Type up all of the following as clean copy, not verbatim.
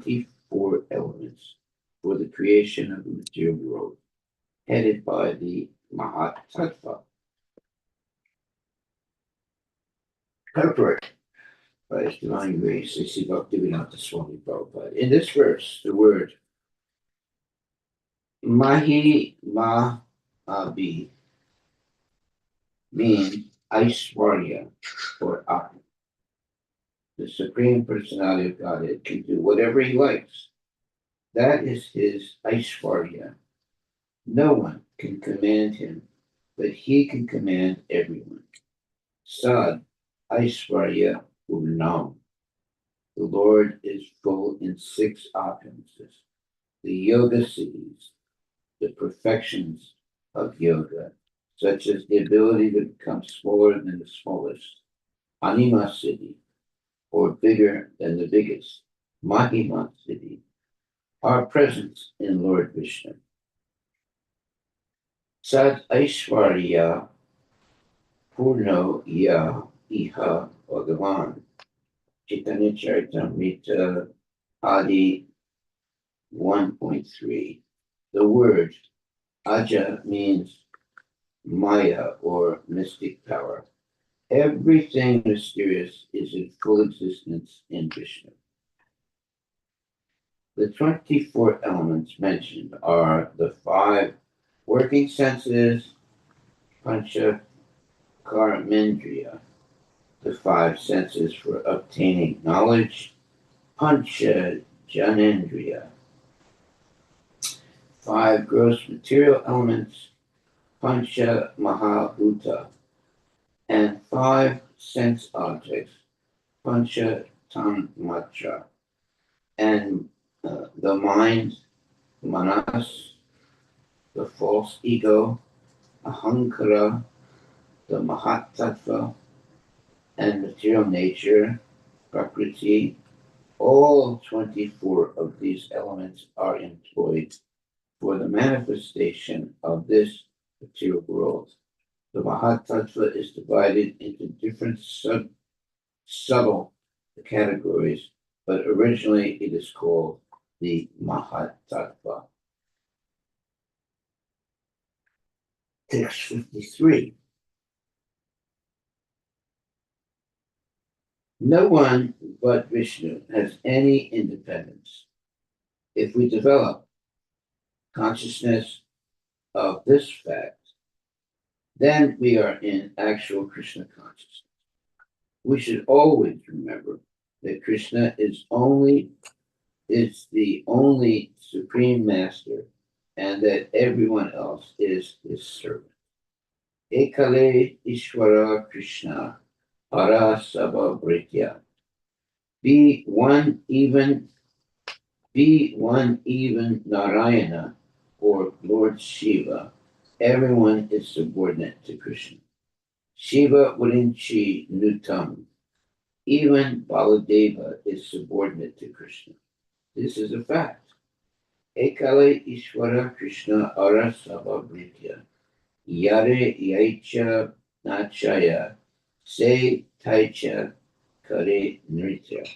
24 elements for the creation of the material world, headed by the Mahatattva, covered by His Divine Grace, Sri Bhaktivedanta Swami Prabhupada. In this verse, the word Mahi Abhi means Aishwarya or Atma. The Supreme Personality of Godhead can do whatever He likes. That is His Aishwarya. No one can command Him, but He can command everyone. Sad Aishwarya Urnam. The Lord is full in 6 opulences, the yoga siddhis, the perfections of yoga, such as the ability to become smaller than the smallest, Anima Siddhi, or bigger than the biggest, Mahima Siddhi, are present in Lord Vishnu. Sad Aishwarya Purno Ya Iha Bhagavan, Chaitanya Charitamrita Adi 1.3. The word Aja means Maya or mystic power. Everything mysterious is in full existence in Vishnu. The 24 elements mentioned are the 5 working senses, Pancha Karmendriya, the 5 senses for obtaining knowledge, Pancha Janendriya, 5 gross material elements, Pancha Mahabhuta, and 5 sense objects, Pancha Tanmatra, and the mind, Manas, the false ego, Ahankara, the Mahatattva, and material nature, Prakriti. All 24 of these elements are employed for the manifestation of this material world. The Mahatattva is divided into different subtle categories, but originally it is called the Mahatattva. Text 53. No one but Vishnu has any independence. If we develop consciousness of this fact, then we are in actual Krishna consciousness. We should always remember that Krishna is the only supreme master, and that everyone else is his servant. Ekale Ishvara Krishna Para Sabha be one even Narayana or Lord Shiva. Everyone is subordinate to Krishna. Shiva Varinchi Nutam. Even Baladeva is subordinate to Krishna. This is a fact. Ekale Ishvara Krishna Ara Sabha Yare Yaicha Nachaya Se Taicha Kare Nritya.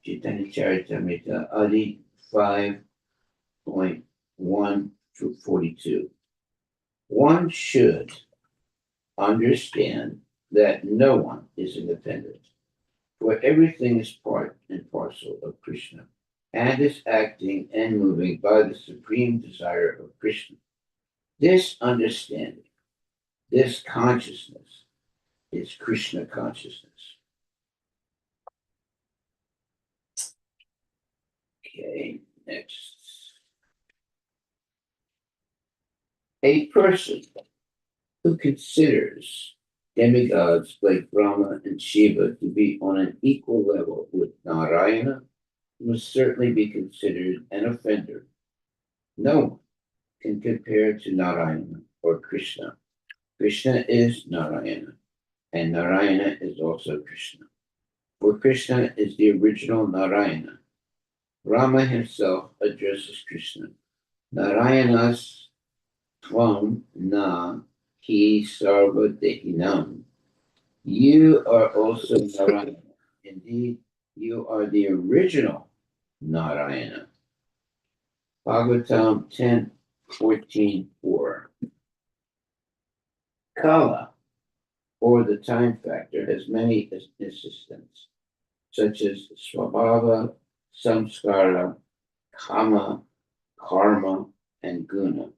Chaitanya Charitamrita Adi 5.1 through 42. One should understand that no one is independent, for everything is part and parcel of Krishna, and is acting and moving by the supreme desire of Krishna. This understanding, this consciousness, is Krishna consciousness. Okay, next. A person who considers demigods like Brahma and Shiva to be on an equal level with Narayana must certainly be considered an offender. No one can compare to Narayana or Krishna. Krishna is Narayana, and Narayana is also Krishna. For Krishna is the original Narayana. Rama himself addresses Krishna. Narayanas Tvam Na Ki Sarva Dehinam. You are also Narayana. Indeed, you are the original Narayana. Bhagavatam 10:14-4. Kala, or the time factor, has many assistants, such as Swabhava, Samskara, Kama, Karma, and Guna.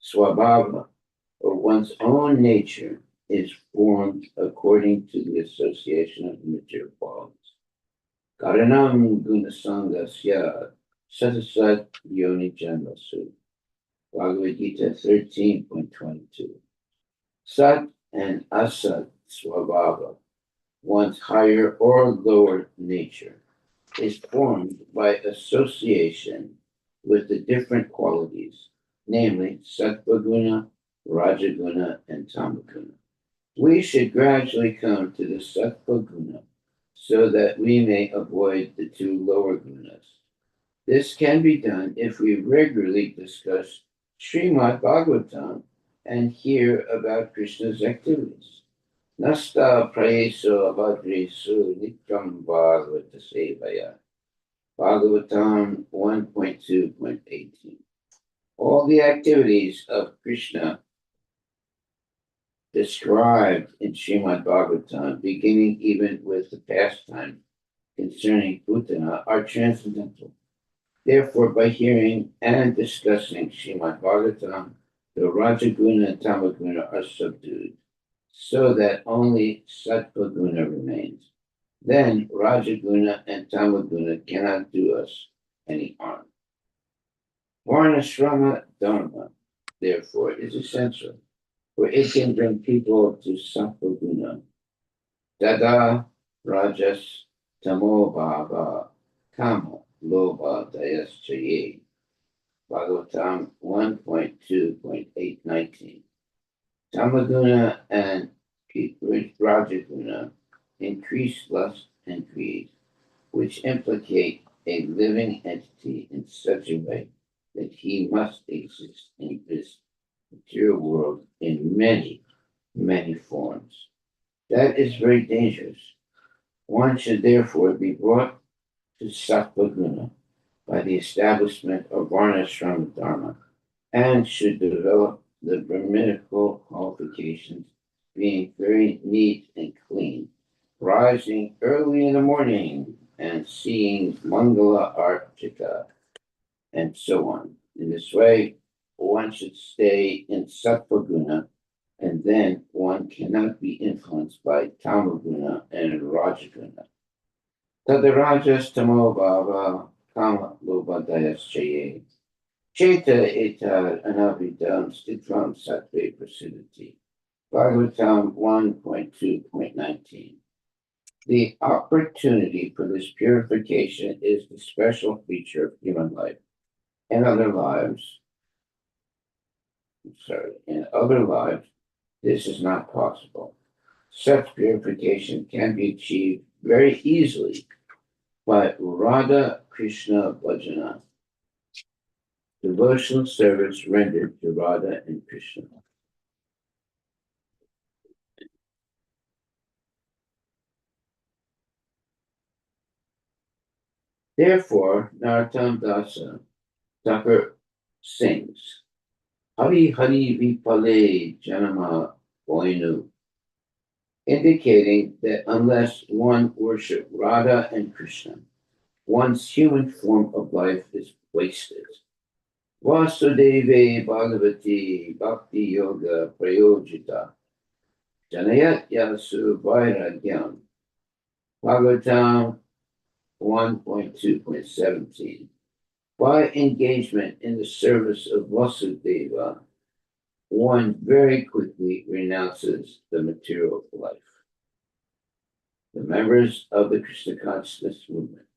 Swabhava, or one's own nature, is formed according to the association of material qualities. Karanam gunasangasya satasat yoni janmasu. Bhagavad Gita 13:22. Sat and asat swabhava, one's higher or lower nature, is formed by association with the different qualities, namely Sattvaguna, Rajaguna, and Tamaguna. We should gradually come to the Sattvaguna so that we may avoid the two lower gunas. This can be done if we regularly discuss Srimad Bhagavatam and hear about Krishna's activities. Nasta prayeso abhadresu nityam bhagavata sevaya. Bhagavatam 1.2.18. All the activities of Krishna described in Srimad Bhagavatam, beginning even with the pastime concerning Putana, are transcendental. Therefore, by hearing and discussing Srimad Bhagavatam, the Rajaguna and Tamaguna are subdued, so that only Sattvaguna remains. Then Rajaguna and Tamaguna cannot do us any harm. Varnashrama Dharma, therefore, is essential, for it can bring people to Sattvaguna. Dada Rajas Tamo Bhava Kama Lobha Dayaschaye. Bhagavatam 1.2.819. Tamaguna and Rajaguna increase lust and greed, which implicate a living entity in such a way that he must exist in this material world in many, many forms. That is very dangerous. One should therefore be brought to Sattvaguna by the establishment of Varnashrama Dharma and should develop the Brahminical qualifications, being very neat and clean, rising early in the morning and seeing Mangala Archita, and so on. In this way, one should stay in Sattvaguna, and then one cannot be influenced by Tamaguna and Rajaguna. Tadarajas Tamo Bhava Kama Lobadayas Chaye. Cheta Eta Anavidam Stitram Sattve Prasiddhati. Bhagavatam 1.2.19. The opportunity for this purification is the special feature of human life. In other lives, this is not possible. Such purification can be achieved very easily by Radha Krishna Bhajana, devotional service rendered to Radha and Krishna. Therefore, Narottam Dasa Thakur sings, Hari Hari Vipale Janama Boinu, indicating that unless one worship Radha and Krishna, one's human form of life is wasted. Vasudeve Bhagavati Bhakti Yoga Prayojita Janayat Yasu Vairagyam. Bhagavatam 1.2.17. By engagement in the service of Vasudeva, one very quickly renounces the material life. The members of the Krishna consciousness movement,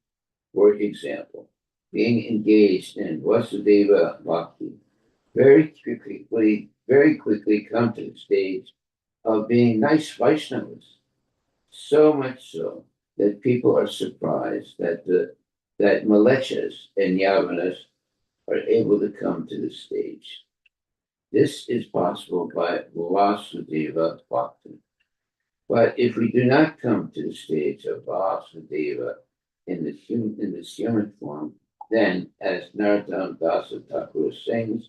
for example, being engaged in Vasudeva Bhakti, very quickly come to the stage of being nice Vaishnavas. So much so that people are surprised that Malechas and Yavanas are able to come to the stage. This is possible by Vasudeva Bhakti. But if we do not come to the stage of Vasudeva in this human form, then, as Narottam Dasa Thakur sings,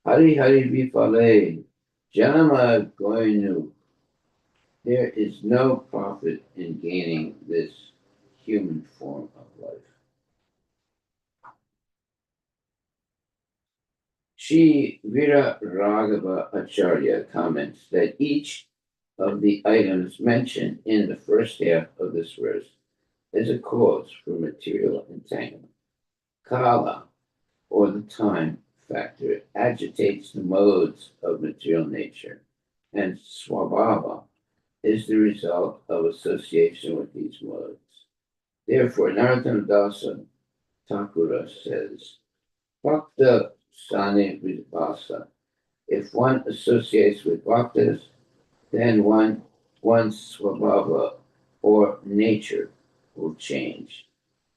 Hari Hari Vipale, Janama Goinu, there is no profit in gaining this human form of life. Shri Vira Raghava Acharya comments that each of the items mentioned in the first half of this verse is a cause for material entanglement. Kala, or the time factor, agitates the modes of material nature, and swabhava is the result of association with these modes. Therefore, Narottam Dasa Thakura says, Bhakta Sani Vidvasa. If one associates with bhaktas, then one's swabhava or nature will change.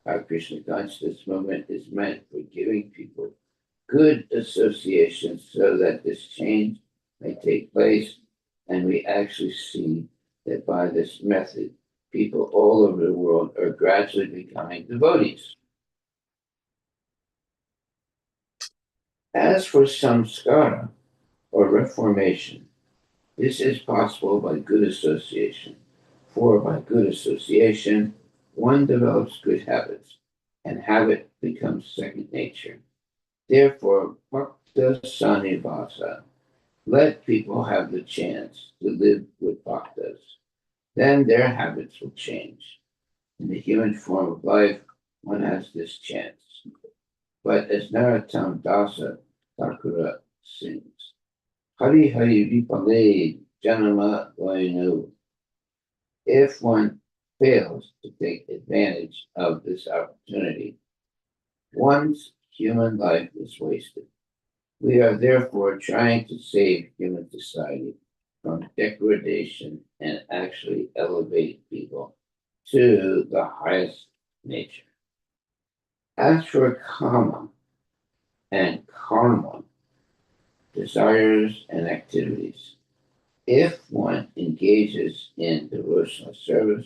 Our Krishna consciousness movement is meant for giving people good associations so that this change may take place, and we actually see that by this method, people all over the world are gradually becoming devotees. As for samskara, or reformation, this is possible by good association, for by good association, one develops good habits, and habit becomes second nature. Therefore, bhakta sanivasa, let people have the chance to live with bhaktas. Then their habits will change. In the human form of life, one has this chance. But as Narottam Dasa Thakura sings, Hari Hari Vipale Janama Goinu. If one fails to take advantage of this opportunity, one's human life is wasted. We are therefore trying to save human society from degradation and actually elevate people to the highest nature. As for kama and karma, desires and activities, if one engages in devotional service,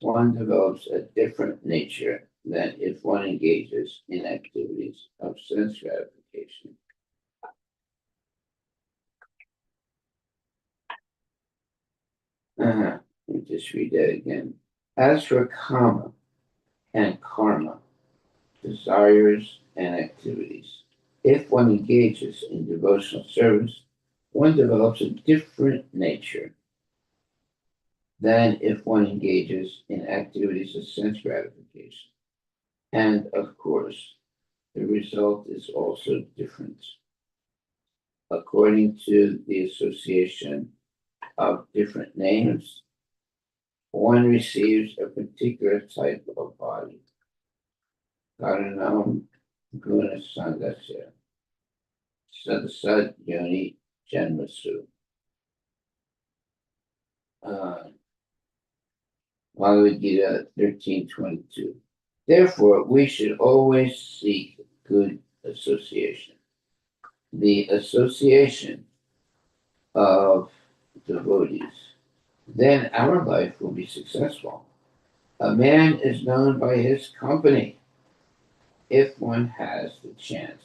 one develops a different nature than if one engages in activities of sense gratification. Let me just read that again. As for kama and karma, desires and activities, if one engages in devotional service, one develops a different nature than if one engages in activities of sense gratification. And of course, the result is also different. According to the association of different names, one receives a particular type of body. Karanam Guna Sangasya Sadasad Yoni Janmasu. Bhagavad Gita 13:22. Therefore, we should always seek good association. The association of devotees. Then our life will be successful. A man is known by his company. If one has the chance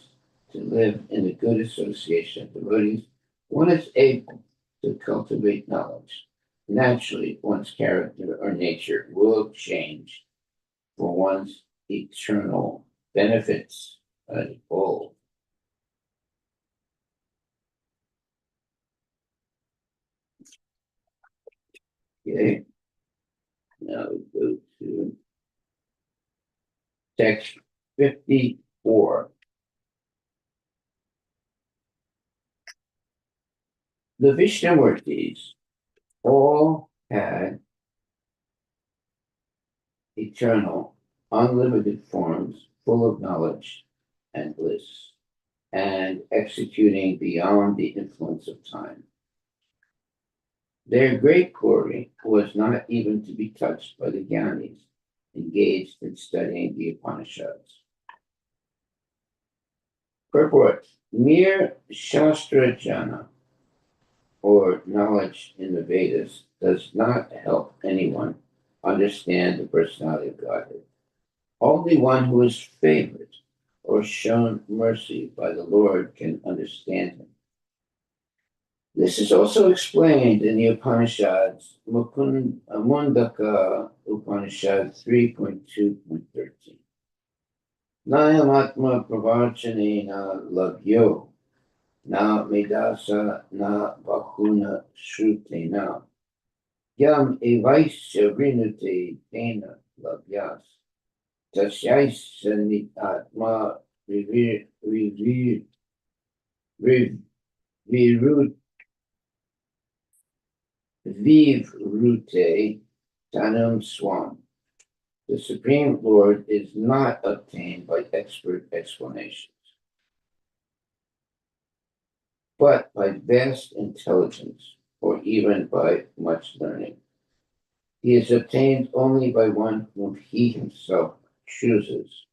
to live in a good association of devotees, one is able to cultivate knowledge. Naturally, one's character or nature will change for one's eternal benefits and all. Okay, now we go to text 54. The Vishnamurtis all had eternal, unlimited forms full of knowledge and bliss, and executing beyond the influence of time. Their great glory was not even to be touched by the Gyanis engaged in studying the Upanishads. Purport: mere Shastra Jana, or knowledge in the Vedas, does not help anyone understand the personality of Godhead. Only one who is favored or shown mercy by the Lord can understand him. This is also explained in the Upanishads, Mundaka Upanishad 3.2.13. Nayamatma pravarchanena labhyo, na medasa na bahuna shrutena, yam evaisya rinute tena labhyas, tasyaisya nitatma virut vivrute tanum swam. The Supreme Lord is not obtained by expert explanations, but by vast intelligence, or even by much learning. He is obtained only by one whom he himself chooses.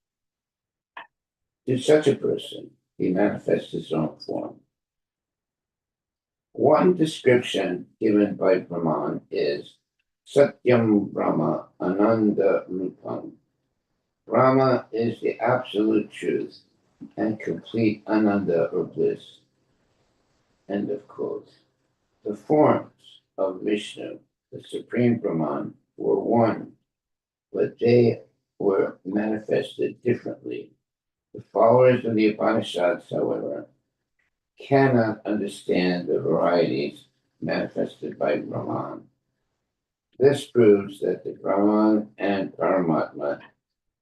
To such a person, he manifests his own form. One description given by Brahman is Satyam Brahma Ananda Rupam. Brahma is the absolute truth and complete ananda or bliss. End of quote. The forms of Vishnu, the Supreme Brahman, were one, but they were manifested differently. The followers of the Upanishads, however, cannot understand the varieties manifested by Brahman. This proves that the Brahman and Paramatma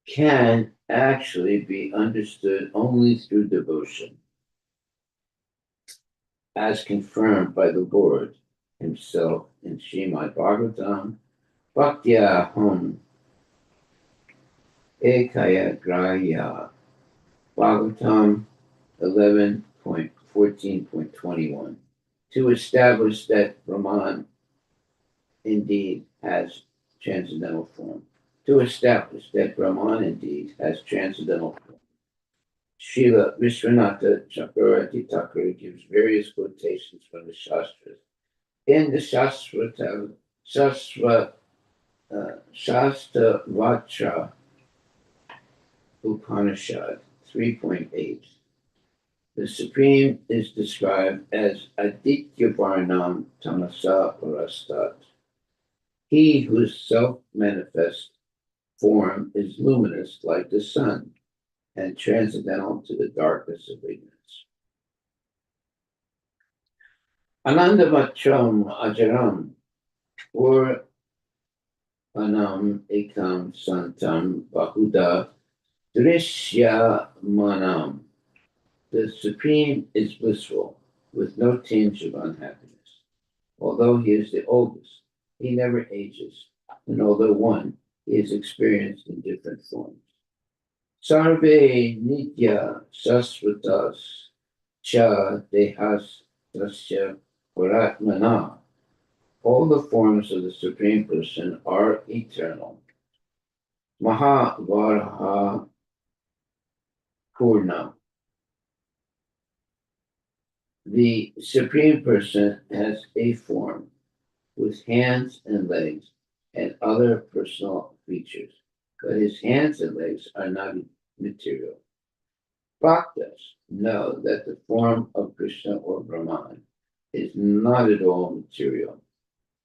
can actually be understood only through devotion, as confirmed by the Lord himself in Srimad Bhagavatam, Bhaktya Ekaya Grahya, Bhagavatam 11.14.21, to establish that Brahman indeed has transcendental form. To establish that Brahman indeed has transcendental form. Srila Vishwanatha Chakravarti Thakur gives various quotations from the Shastras. In the Shastavatra Upanishad 3.8, the Supreme is described as Aditya Varnam Tamasa Parastat. He whose self-manifest form is luminous like the sun and transcendental to the darkness of ignorance. Anandavatram Ajaram, or Anam Ekam Santam Bahuda Drishya Manam. The Supreme is blissful, with no tinge of unhappiness. Although he is the oldest, he never ages, and although one, he is experienced in different forms. Sarve Nitya Sasvatas Cha Dehas Tasya Paratmana. All the forms of the Supreme Person are eternal. Mahavaraha Purna. The Supreme Person has a form with hands and legs and other personal features, but his hands and legs are not material. Bhaktas know that the form of Krishna or Brahman is not at all material.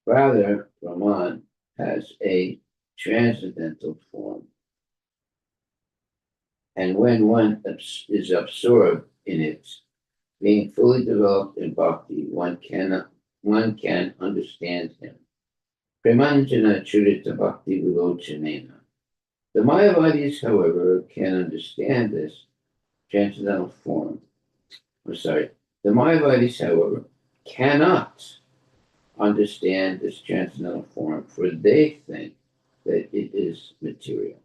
Rather, Brahman has a transcendental form. And when one is absorbed in it, being fully developed in bhakti, one can understand him. Premanjana Churita Bhakti Vilochanena. The Mayavadis, however, can understand this transcendental form. The Mayavadis, however, cannot understand this transcendental form, for they think that it is material.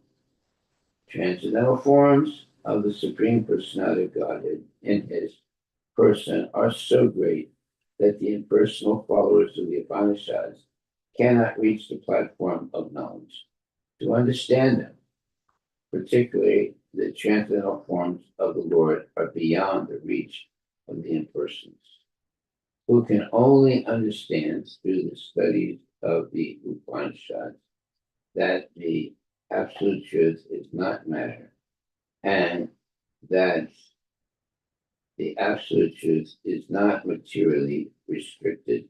Transcendental forms of the Supreme Personality of Godhead in his person are so great that the impersonal followers of the Upanishads cannot reach the platform of knowledge. To understand them, particularly the transcendental forms of the Lord, are beyond the reach of the impersonals, who can only understand through the studies of the Upanishads that the absolute truth is not matter, and that the absolute truth is not materially restricted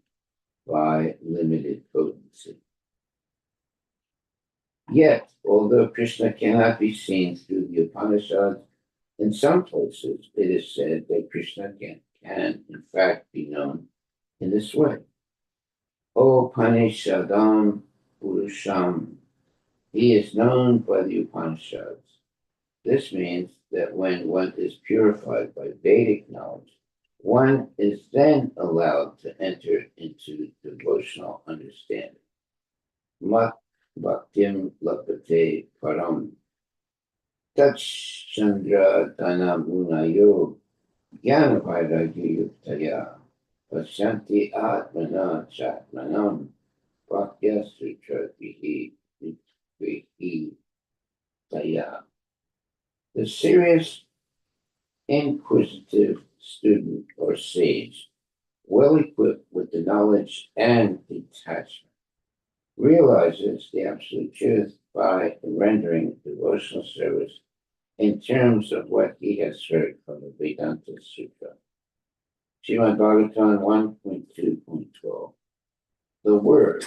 by limited potency. Yet, although Krishna cannot be seen through the Upanishads, in some places it is said that Krishna can in fact be known in this way. O Upanishadam Purusham, he is known by the Upanishads. This means that when one is purified by Vedic knowledge, one is then allowed to enter into devotional understanding. Mat bhaktim lapate param. Tat chandra dana munayo jnana vairagya yuktaya. Pasyanti atmana chatmanam bhaktya sutra vihi taya. The serious, inquisitive student or sage, well equipped with the knowledge and detachment, realizes the absolute truth by rendering devotional service in terms of what he has heard from the Vedanta Sutra. Srimad Bhagavatam 1.2.12. The word.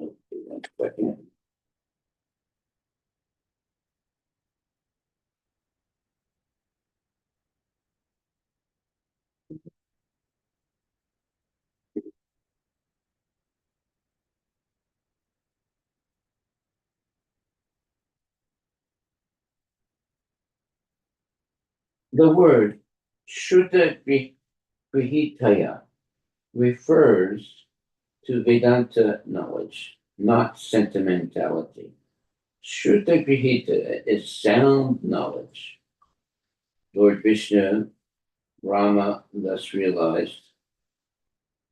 Okay, 1 second. The word Shuddha Grihitaya refers to Vedanta knowledge, not sentimentality. Shuddha Grihita is sound knowledge. Lord Vishnu, Rama thus realized,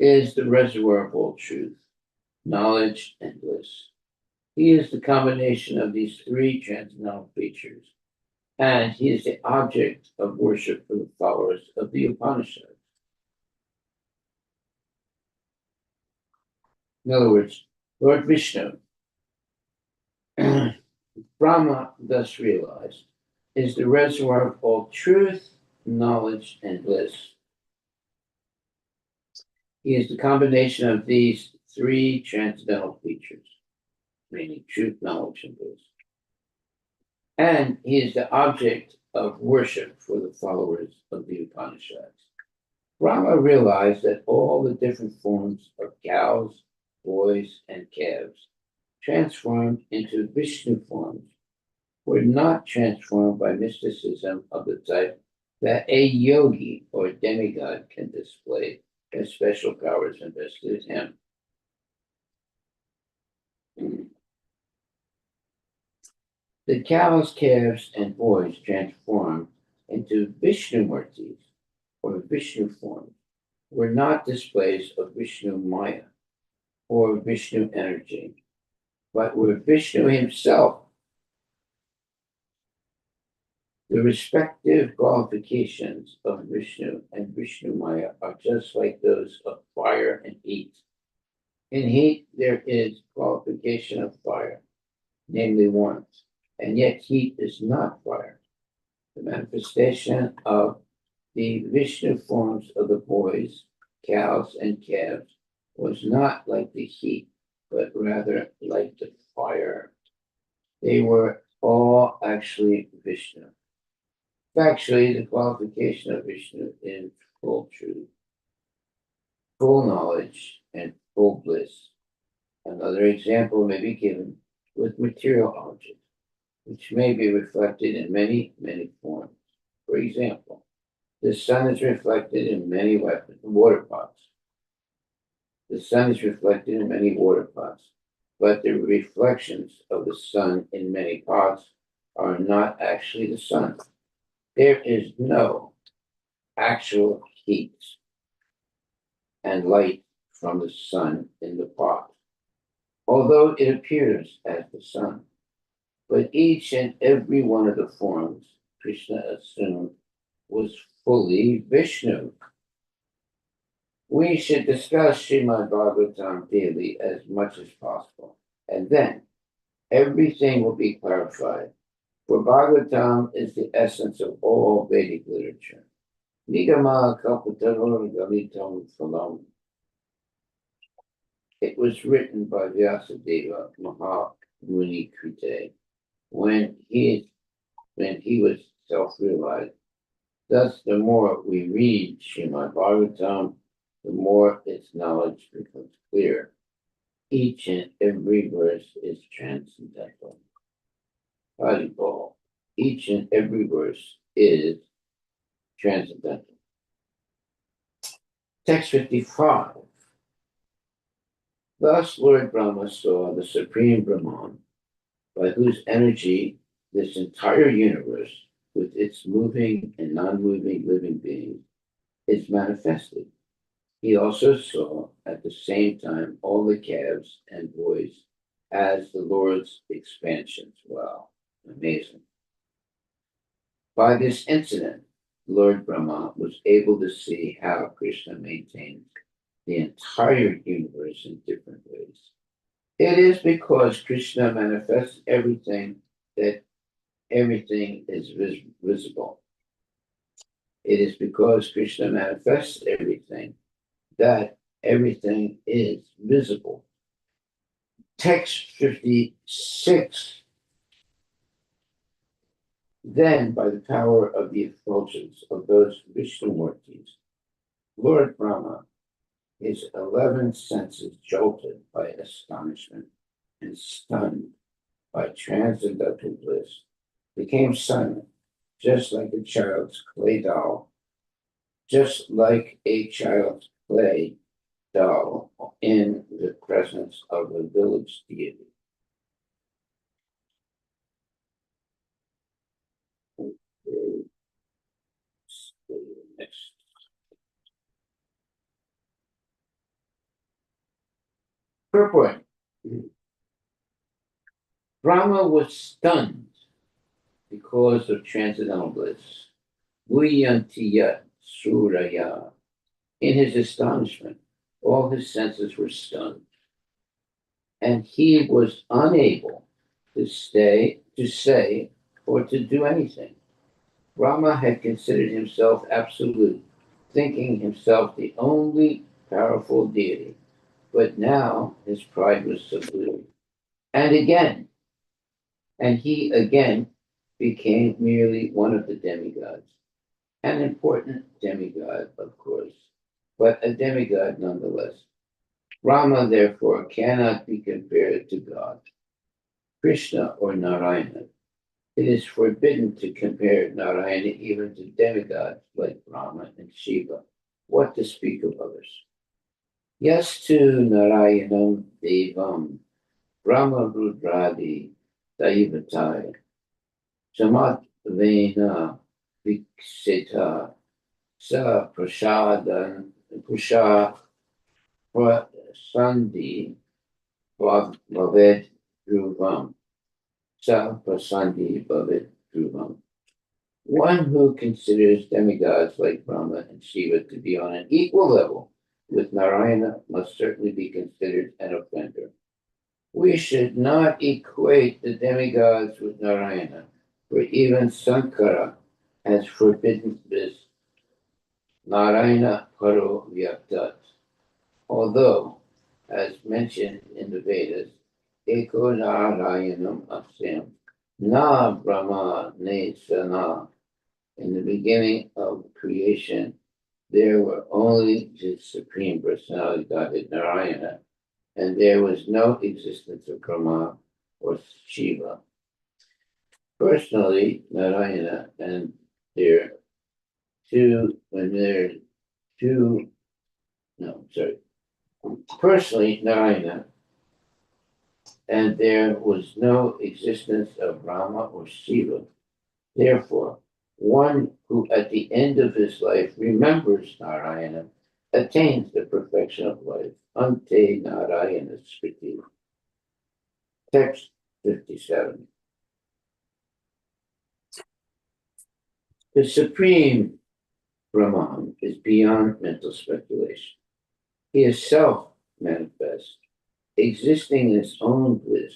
is the reservoir of all truth, knowledge, and bliss. He is the combination of these three transcendental features, and he is the object of worship for the followers of the Upanishads. In other words, Lord Vishnu, Brahma thus realized, is the reservoir of all truth, knowledge, and bliss. He is the combination of these three transcendental features, meaning truth, knowledge, and bliss. And he is the object of worship for the followers of the Upanishads. Brahma realized that all the different forms of cows, boys, and calves transformed into Vishnu forms were not transformed by mysticism of the type that a yogi or demigod can display as special powers invested in him. The cows, calves, and boys transformed into Vishnu Murtis or Vishnu forms were not displays of Vishnu Maya or Vishnu energy, but were Vishnu himself. The respective qualifications of Vishnu and Vishnu Maya are just like those of fire and heat. In heat, there is qualification of fire, namely warmth, and yet heat is not fire. The manifestation of the Vishnu forms of the boys, cows, and calves was not like the heat, but rather like the fire. They were all actually Vishnu. Factually, the qualification of Vishnu is full truth, full knowledge, and full bliss. Another example may be given with material objects, which may be reflected in many, many forms. For example, the sun is reflected in many water pots. The sun is reflected in many water pots, but the reflections of the sun in many pots are not actually the sun. There is no actual heat and light from the sun in the pot, although it appears as the sun. But each and every one of the forms Krishna assumed was fully Vishnu. We should discuss Srimad Bhagavatam daily as much as possible, and then everything will be clarified. For Bhagavatam is the essence of all Vedic literature. Nigama Kalpataror Galitam Phalam. It was written by Vyasadeva Mahamuni Krite when he was self-realized. Thus, the more we read Srimad Bhagavatam, the more its knowledge becomes clear. Each and every verse is transcendental. Haribol. Each and every verse is transcendental. Text 55. Thus, Lord Brahma saw the Supreme Brahman, by whose energy this entire universe, with its moving and non-moving living beings, is manifested. He also saw at the same time all the calves and boys as the Lord's expansions. Wow, amazing. By this incident, Lord Brahma was able to see how Krishna maintains the entire universe in different ways. It is because Krishna manifests everything that everything is visible. It is because Krishna manifests everything that everything is visible. Text 56. Then, by the power of the effulgence of those Vishnumurtis, Lord Brahma, his 11 senses jolted by astonishment and stunned by transcendental bliss, became silent, just like a child's clay doll, just like a child's clay doll in the presence of a village deity. Next. Purport. Brahma was stunned because of transcendental bliss. Vuyantiyat Suraya. In his astonishment, all his senses were stunned, and he was unable to say, or to do anything. Brahma had considered himself absolute, thinking himself the only powerful deity, but now his pride was subdued. And he again became merely one of the demigods, an important demigod, of course, but a demigod nonetheless. Brahma, therefore, cannot be compared to God, Krishna, or Narayana. It is forbidden to compare Narayana even to demigods like Brahma and Shiva. What to speak of others? Yes, to Narayanam Devam, Brahma Rudradi Daivataya, Samat Vena Viksita, Sa Prasadan Pusha Prasandi Bhaved Dhruvam. Sa Prasandi Bhaved Dhruvam. One who considers demigods like Brahma and Shiva to be on an equal level with Narayana must certainly be considered an offender. We should not equate the demigods with Narayana, for even Sankara has forbidden this. Narayana Paro Vyaktat. Although, as mentioned in the Vedas, Eko Narayanam Asyam, Na Brahma Ne Sana. In the beginning of creation, there were only the Supreme Personality Godhead Narayana, and there was no existence of Brahma or Shiva. Personally, Narayana and there two, when there are two, no, sorry. Personally, Narayana, and there was no existence of Brahma or Shiva. Therefore, one who at the end of his life remembers Narayana attains the perfection of life. Ante Narayana Smriti. Text 57. The Supreme Brahman is beyond mental speculation. He is self-manifest, existing in his own bliss,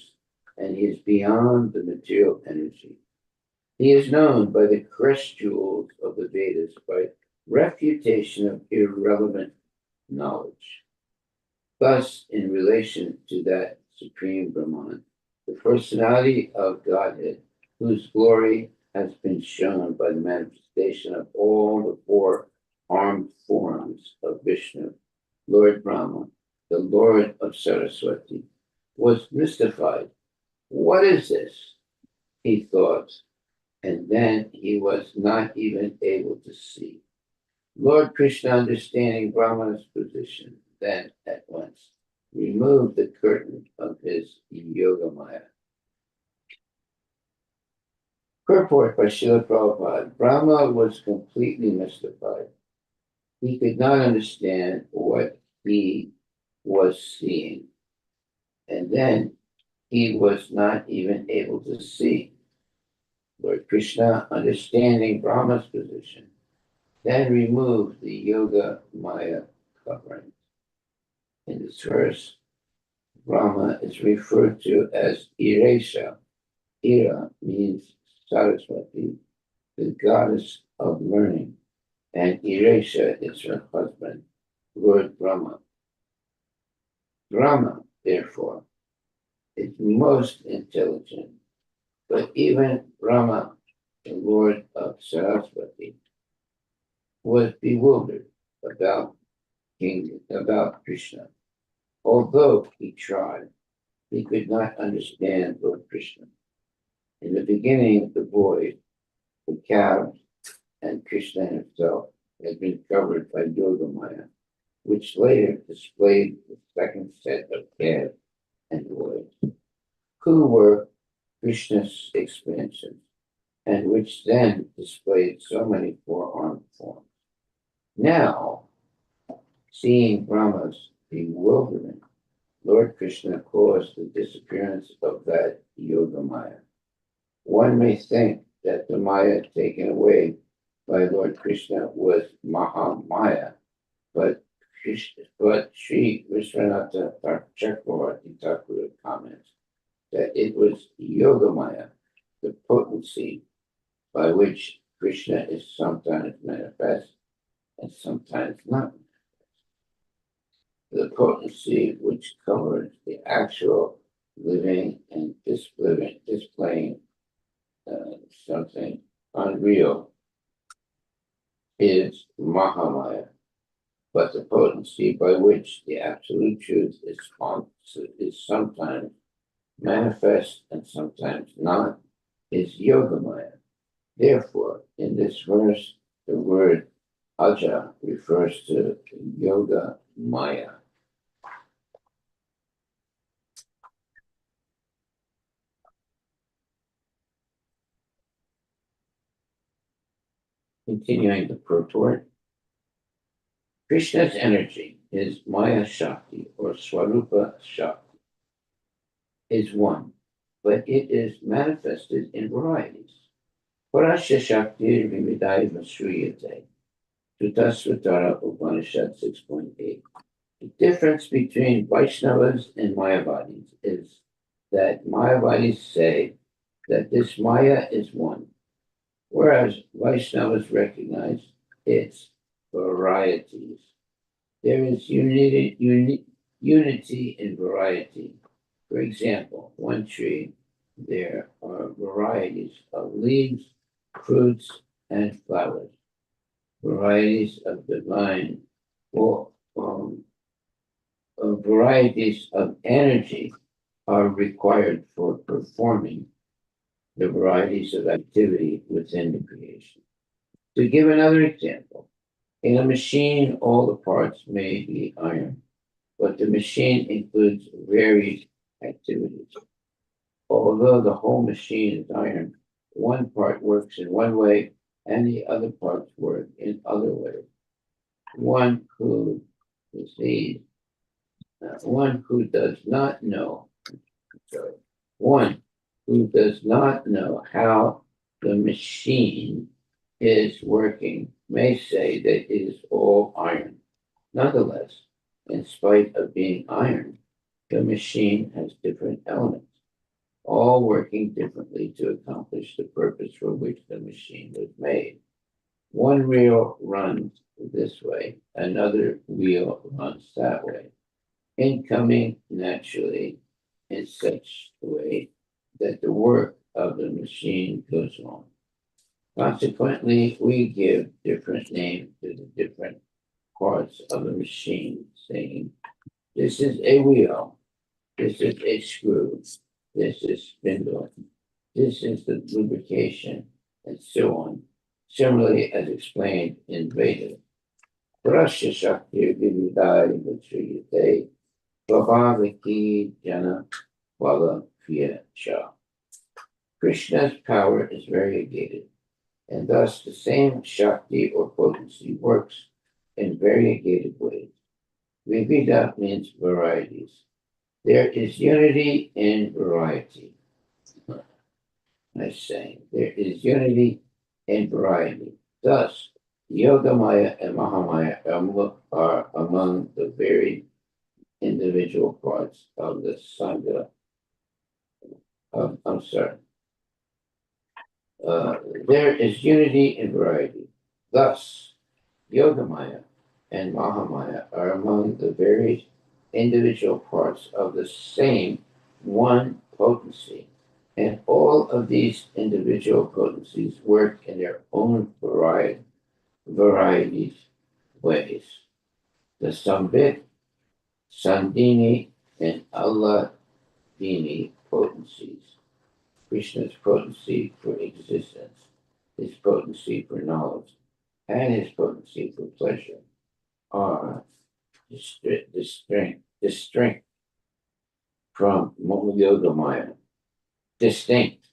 and he is beyond the material energy. He is known by the crest jewels of the Vedas by refutation of irrelevant knowledge. Thus, in relation to that supreme Brahman, the personality of Godhead, whose glory has been shown by the manifestation of all the four armed forms of Vishnu, Lord Brahma, the Lord of Saraswati, was mystified. What is this? He thought, and then he was not even able to see. Lord Krishna, understanding Brahma's position, then at once removed the curtain of his Yogamaya. Purport by Srila Prabhupada. Brahma was completely mystified. He could not understand what he was seeing. And then he was not even able to see. Lord Krishna, understanding Brahma's position, then removed the Yoga Maya covering. In this verse, Brahma is referred to as Iresha. Ira means Saraswati, the goddess of learning, and Iresha is her husband, Lord Brahma. Brahma, therefore, is most intelligent, but even Brahma, the Lord of Saraswati, was bewildered about Krishna. Although he tried, he could not understand Lord Krishna. In the beginning, the boy, the calves, and Krishna himself had been covered by Yogamaya, which later displayed the second set of calves and boys, who were Krishna's expansions, and which then displayed so many four-armed forms. Now, seeing Brahma's bewilderment, Lord Krishna caused the disappearance of that Yogamaya. One may think that the Maya taken away by Lord Krishna was Mahamaya, but Sri Vishwanatha Chakravarti Thakur comments that it was Yogamaya, the potency by which Krishna is sometimes manifest and sometimes not. The potency which covers the actual living and displaying something unreal is Mahamaya, but the potency by which the absolute truth is sometimes manifest and sometimes not is Yogamaya. Therefore, in this verse, the word Aja refers to Yoga Maya. Continuing the purport, Krishna's energy, his Maya Shakti or Swarupa Shakti, is one, but it is manifested in varieties. Parasya Shakti Vividaiva Shriyate, Tutasvatara Upanishad 6.8. The difference between Vaishnavas and Mayavadis is that Mayavadis say that this Maya is one, whereas Vaishnavas recognize its varieties. There is unity in variety. For example, one tree, there are varieties of leaves, fruits, and flowers. Varieties of divine, or varieties of energy are required for performing the varieties of activity within the creation. To give another example, in a machine, all the parts may be iron, but the machine includes varied activities. Although the whole machine is iron, one part works in one way and the other parts work in other ways. One who does not know, one who does not know how the machine is working may say that it is all iron. Nonetheless, in spite of being iron, The machine has different elements, all working differently to accomplish the purpose for which the machine was made. One wheel runs this way, another wheel runs that way, incoming naturally in such a way that the work of the machine goes on. Consequently, we give different names to the different parts of the machine, saying, this is a wheel, this is a screw, this is spindle, this is the lubrication, and so on. Similarly, as explained in Veda, Prasya Shakti Vividai Vitriyate Bhavavaki Jana Vala Kriya Sha. Krishna's power is variegated, and thus the same Shakti or potency works in variegated ways. Vivida means varieties. There is unity in variety. Nice saying. There is unity in variety. Thus, Yogamaya and Mahamaya are among the varied individual parts of the Sangha. I'm sorry. There is unity in variety. Thus, Yogamaya and Mahamaya are among the varied individual parts of the same one potency. And all of these individual potencies work in their own varieties ways. The Sambit, Sandini, and Alladini potencies, Krishna's potency for existence, his potency for knowledge, and his potency for pleasure, are distinct from Yogamaya, distinct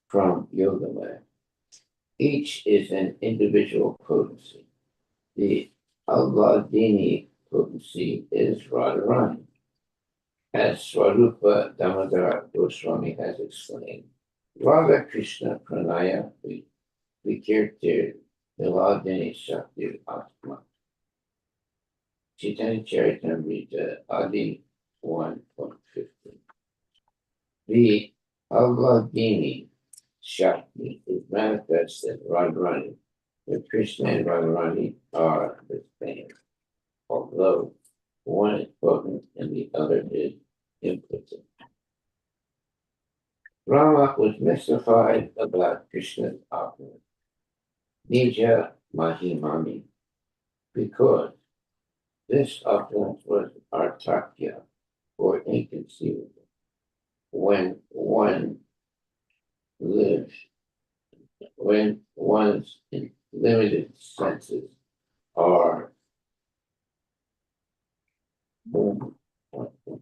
from Yogamaya. Each is an individual potency. The Alladini potency is Radharani, as Swarupa Damodar Goswami has explained. Radha Krishna Pranaya Vikirtir Alladini Shakti Atma. Chaitanya Charitamrita Adi 1.15. The Alladini Shakti is manifest as Radharani, but Krishna and Radharani are the same, although one is potent and the other is impotent. Rama was mystified about Krishna's opulence, Nija Mahimani, because this opulence was artakya, or inconceivable. When one lives, when one's limited senses are, one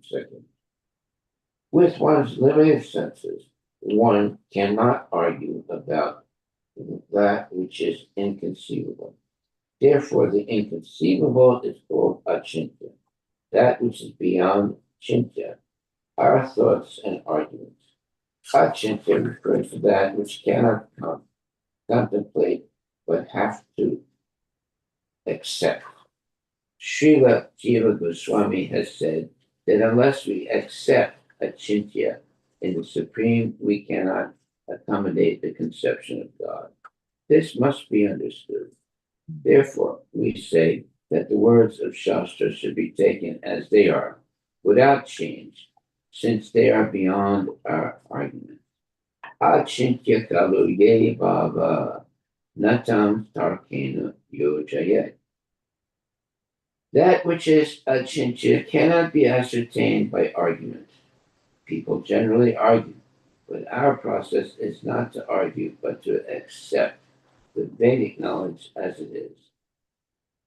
second. With one's limited senses, one cannot argue about that which is inconceivable. Therefore, the inconceivable is called achintya. That which is beyond chintya, our thoughts and arguments. Achintya refers to that which cannot contemplate but have to accept. Srila Jiva Goswami has said that unless we accept achintya in the Supreme, we cannot accommodate the conception of God. This must be understood. Therefore, we say that the words of Shastra should be taken as they are, without change, since they are beyond our argument. Achintya kalu ye bhava natam tarkena yojayet. That which is achintya cannot be ascertained by argument. People generally argue, but our process is not to argue, but to accept the Vedic knowledge as it is.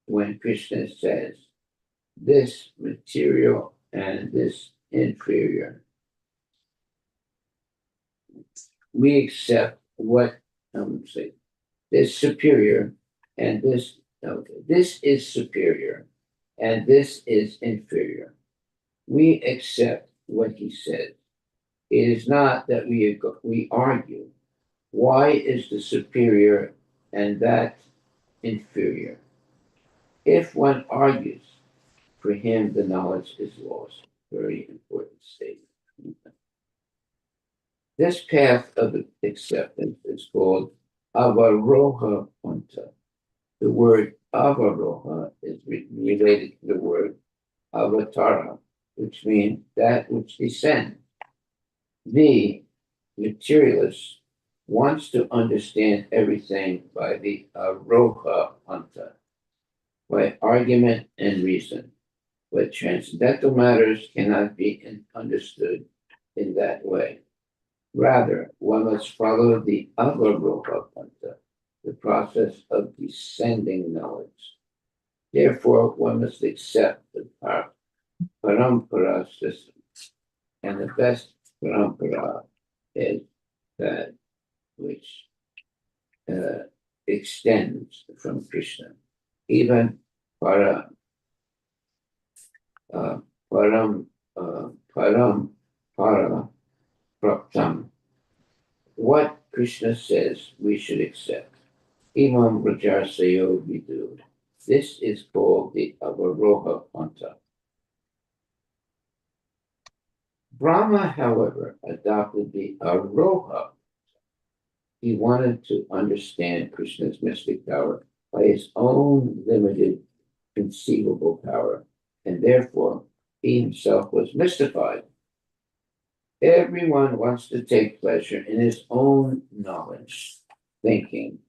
When Krishna says, this material and this inferior, we accept what I'm saying. This superior and this, okay, this is superior and this is inferior. We accept what he says. It is not that we argue. Why is the superior and that inferior? If one argues, for him the knowledge is lost. very important statement. This path of acceptance is called avaroha panta. The word avaroha is related to the word avatara, which means that which descends. The materialist wants to understand everything by the aroha panta, by argument and reason, but transcendental matters cannot be understood in that way. Rather, one must follow the avaroha panta, the process of descending knowledge. Therefore, one must accept the parampara system, and the best parampara is that which extends from Krishna. Even para, param, para praptam. What Krishna says we should accept. Imam Rajarsayo Vidu. This is called the Avaroha Panta. Brahma, however, adopted the Aroha. He wanted to understand Krishna's mystic power by his own limited conceivable power, and therefore he himself was mystified. Everyone wants to take pleasure in his own knowledge, thinking,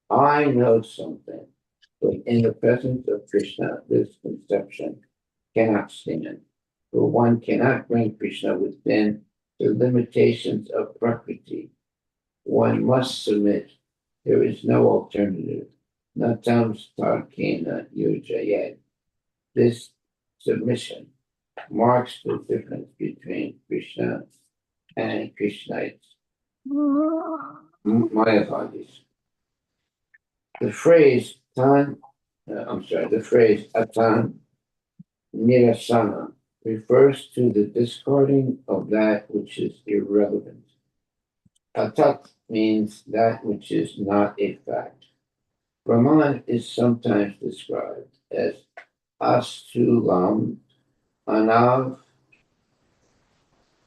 I know something, but in the presence of Krishna, this conception cannot stand. For one cannot bring Krishna within the limitations of Prakriti. One must submit. There is no alternative. Natam starkena yujayet. This submission marks the difference between Krishna and Krishnites, Mayavadis. The phrase atan nirasana refers to the discarding of that which is irrelevant. Atat means that which is not a fact. Brahman is sometimes described as astulam anav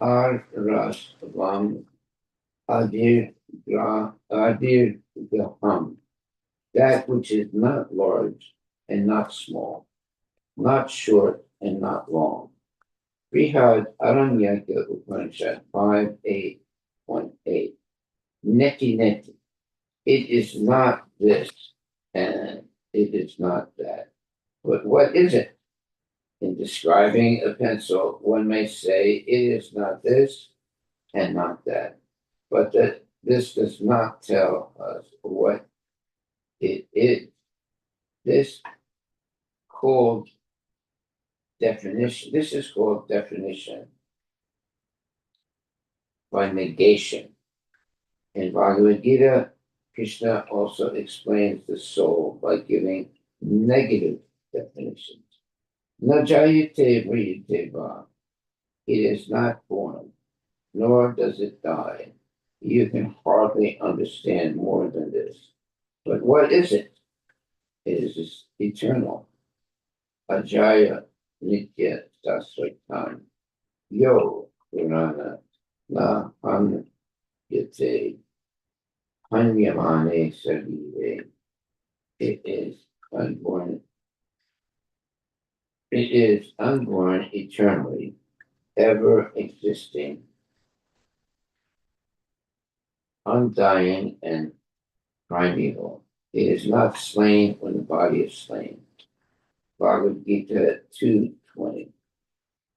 arasvam adir gaham, that which is not large and not small, not short and not long. Brihad Aranyaka Upanishad 5.8.8. Neti neti. It is not this and it is not that. But what is it? In describing a pencil, one may say it is not this and not that. But that this does not tell us what it is. This called definition. This is called definition by negation. In Bhagavad Gita, Krishna also explains the soul by giving negative definitions. Najayate vriyate va. It is not born, nor does it die. You can hardly understand more than this. But what is it? It is eternal. Ajaya nitya sasvatan. Yo purana na hanyate hanyamane sarire. It is unborn. It is unborn eternally, ever existing, undying, and primeval. It is not slain when the body is slain. Bhagavad Gita 2:20.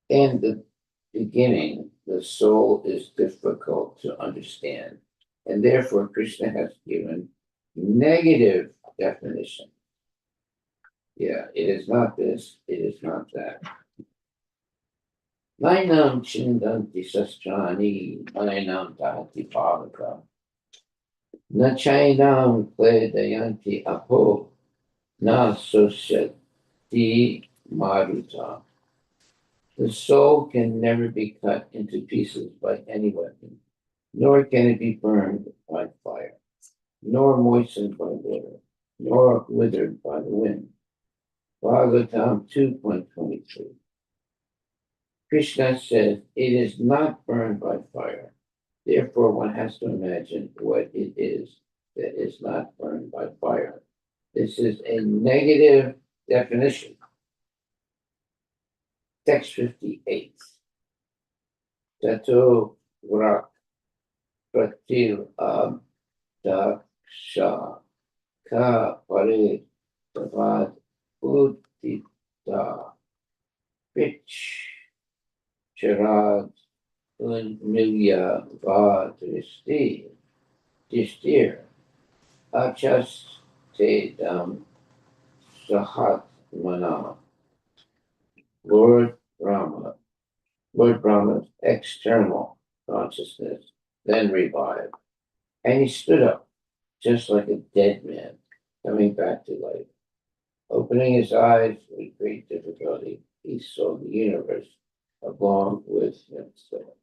In the beginning, the soul is difficult to understand, and therefore Krishna has given negative definition. Yeah, it is not this, it is not that. Nainam chindanti sastrani, nainam tahati pavaka. Nachainam kledayanti apo, na sosyati maruta. The soul can never be cut into pieces by any weapon, nor can it be burned by fire, nor moistened by water, nor withered by the wind. Bhagavatam 2.23. Krishna says it is not burned by fire. Therefore, one has to imagine what it is that is not burned by fire. This is a negative definition. Text 58. Tato vrak pratil abdaksha ka pare tavad udita pitch charad unmilya vadristi distir achas te dam sahat mana. Lord Brahma, Lord Brahma's external consciousness then revived, and he stood up just like a dead man coming back to life. Opening his eyes with great difficulty, he saw the universe along with himself.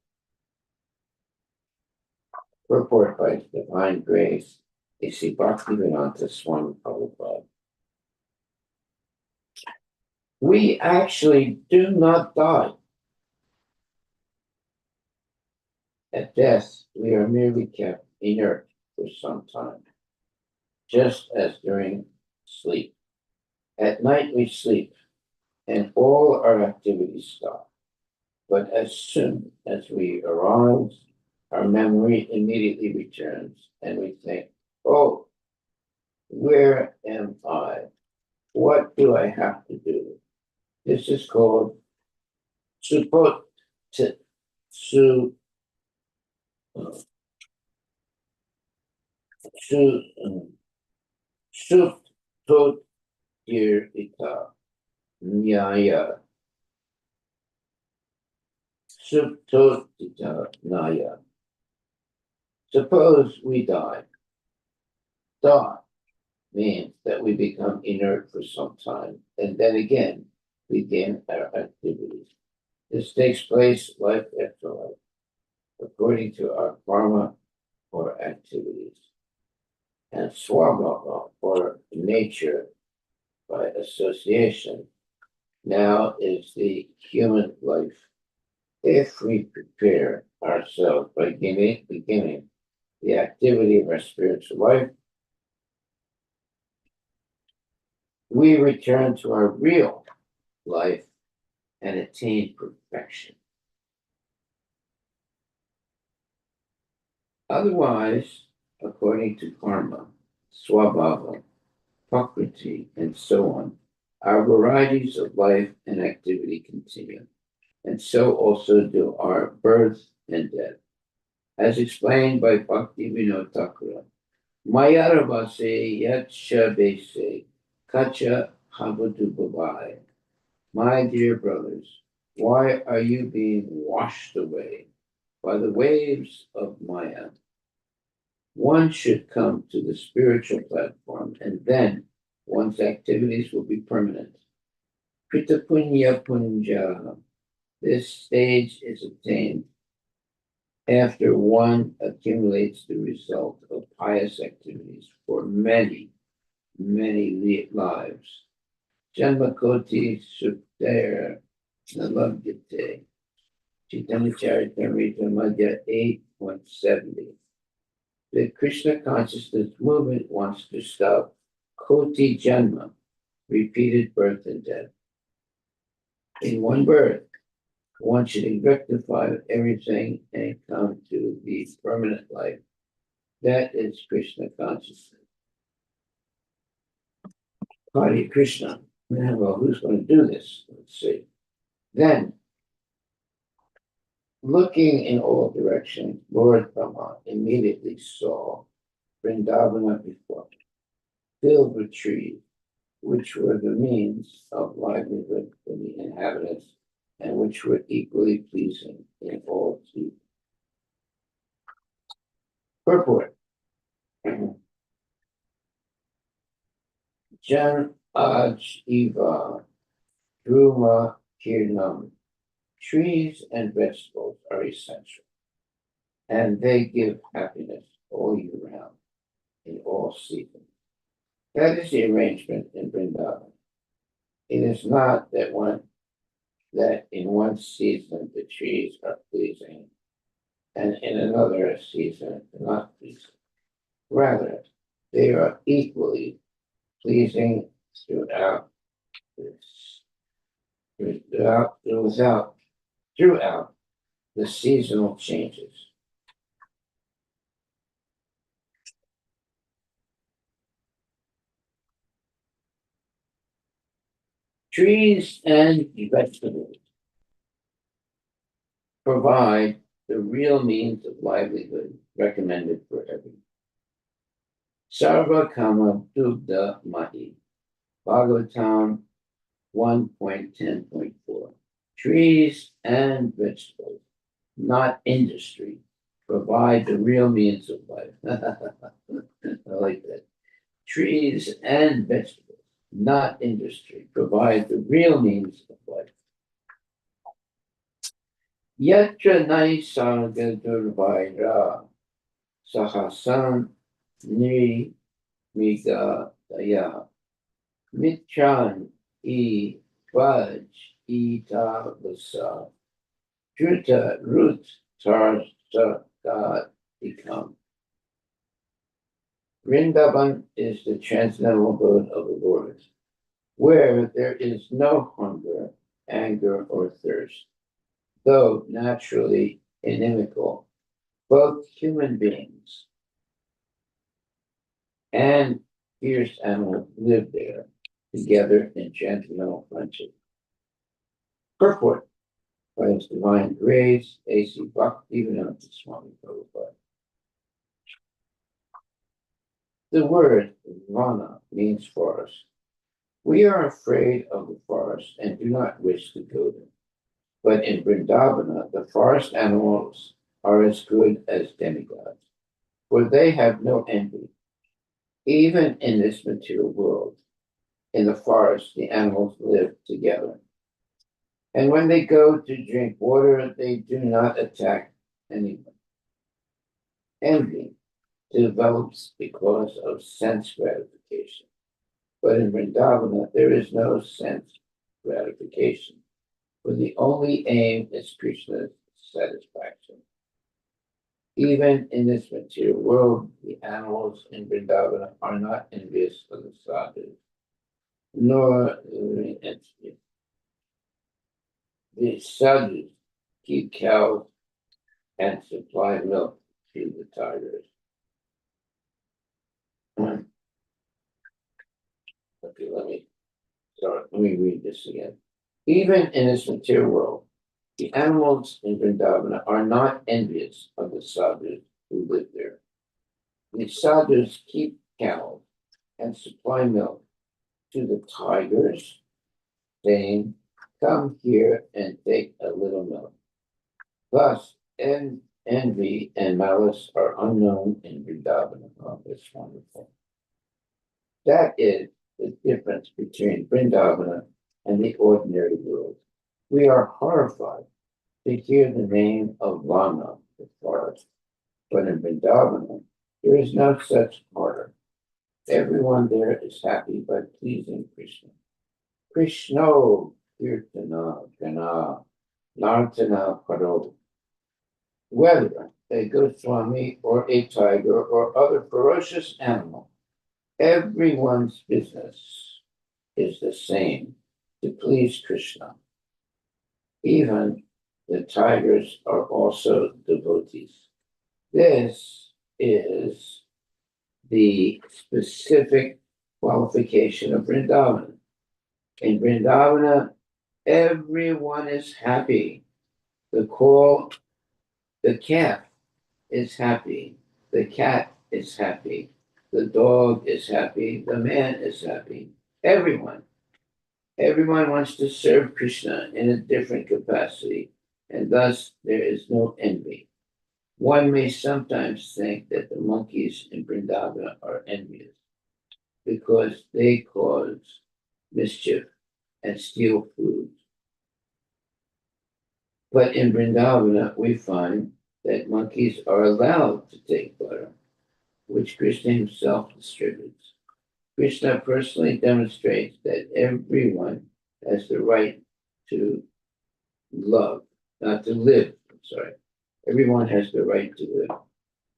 Purport by Divine Grace, A.C. Bhaktivedanta Swami Prabhupada. We actually do not die. At death, we are merely kept inert for some time, just as during sleep. At night, we sleep, and all our activities stop. But as soon as we arise, our memory immediately returns, and we think, oh, where am I? What do I have to do? This is called supot su su suptot ita nyaya suptot ita nyaya. Suppose we die. Die means that we become inert for some time and then again begin our activities. This takes place life after life, according to our karma or activities. And swabhava, or nature by association, now is the human life. If we prepare ourselves by beginning the activity of our spiritual life, we return to our real life and attain perfection. Otherwise, according to karma, swabhava, prakriti, and so on, our varieties of life and activity continue, and so also do our birth and death. As explained by Bhakti Vinod Thakur, Mayaravase Yatsha Bese Kacha Havatu Babai. My dear brothers, why are you being washed away by the waves of Maya? One should come to the spiritual platform, and then one's activities will be permanent. Krita Punya Punja. This stage is attained after one accumulates the result of pious activities for many, many lives. Janmakoti Sukter Nalabhyate. Chaitanya Charitamrita Madhya 8.70. The Krishna consciousness movement wants to stop Koti Janma, repeated birth and death. In one birth, one should rectify everything and come to the permanent life. That is Krishna consciousness. Hare Krishna. Well, who's going to do this? Let's see. Then, looking in all directions, Lord Brahma immediately saw Vrindavana before him, filled with trees, which were the means of livelihood for the inhabitants, and which were equally pleasing in all seasons. Purport. Jan Aj Eva Druma Kirnam. Trees and vegetables are essential, and they give happiness all year round, in all seasons. That is the arrangement in Vrindavan. It is not that one that in one season the trees are pleasing, and in another season not pleasing. Rather, they are equally pleasing throughout this, throughout the seasonal changes. Trees and vegetables provide the real means of livelihood recommended for everyone. Sarva Kama Dugdha Mahi, Bhagavatam 1.10.4. Trees and vegetables, not industry, provide the real means of life. I like that. Trees and vegetables, not industry, provide the real means of life. Yatra Naisarga Durvaira Sahasan Ni Miga Daya Mitran E Vaj Ita Vasa Druta Rut Tarsa God become. Vrindavan is the transcendental abode of the Lord, where there is no hunger, anger, or thirst, though naturally inimical. Both human beings and fierce animals live there together in transcendental friendship. Purport by His Divine Grace, A.C. Bhaktivedanta Swami Prabhupada. The word vana means forest. We are afraid of the forest and do not wish to go there. But in Vrindavana, the forest animals are as good as demigods, for they have no envy. Even in this material world, in the forest, the animals live together. And when they go to drink water, they do not attack anyone. Envy develops because of sense gratification. But in Vrindavana, there is no sense gratification, for the only aim is Krishna's satisfaction. Even in this material world, the animals in Vrindavana are not envious of the sadhus, nor the entities. The sadhus keep cows and supply milk to the tigers. Okay, let me read this again. Even in this material world, the animals in Vrindavana are not envious of the sadhus who live there. The sadhus keep cows and supply milk to the tigers, saying, "Come here and take a little milk." Thus, envy and malice are unknown in Vrindavana. Oh, that's wonderful. That is the difference between Vrindavana and the ordinary world. We are horrified to hear the name of Vana, the forest, but in Vrindavana, there is no such horror. Everyone there is happy by pleasing Krishna. Krishna Kirtana Gana Nartana Paro. Whether a Goswami or a tiger or other ferocious animal, everyone's business is the same, to please Krishna. Even the tigers are also devotees. This is the specific qualification of Vrindavana. In Vrindavana, everyone is happy. The calf is happy. The cat is happy. The dog is happy. The man is happy. Everyone. Everyone wants to serve Krishna in a different capacity, and thus there is no envy. One may sometimes think that the monkeys in Vrindavana are envious because they cause mischief and steal food. But in Vrindavana, we find that monkeys are allowed to take butter, which Krishna himself distributes. Krishna personally demonstrates that everyone has the right to love, not to live. I'm sorry. Everyone has the right to live.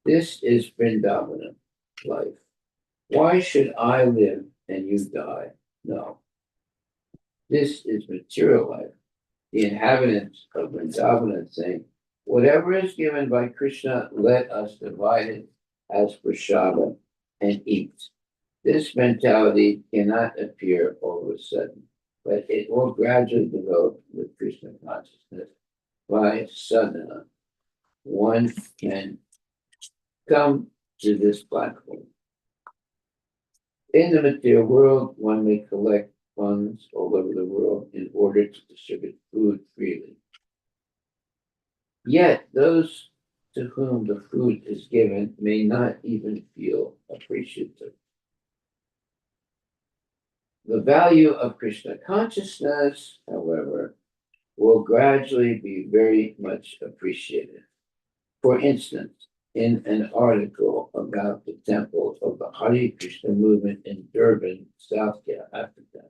This is Vrindavana life. Why should I live and you die? No. This is material life. The inhabitants of Vrindavana saying, whatever is given by Krishna, let us divide it as prasada and eat. This mentality cannot appear all of a sudden, but it will gradually develop with Krishna consciousness by sadhana. One can come to this platform. In the material world, one may collect funds all over the world in order to distribute food freely. Yet those to whom the food is given may not even feel appreciative. The value of Krishna consciousness, however, will gradually be very much appreciated. For instance, in an article about the temple of the Hare Krishna movement in Durban, South Africa,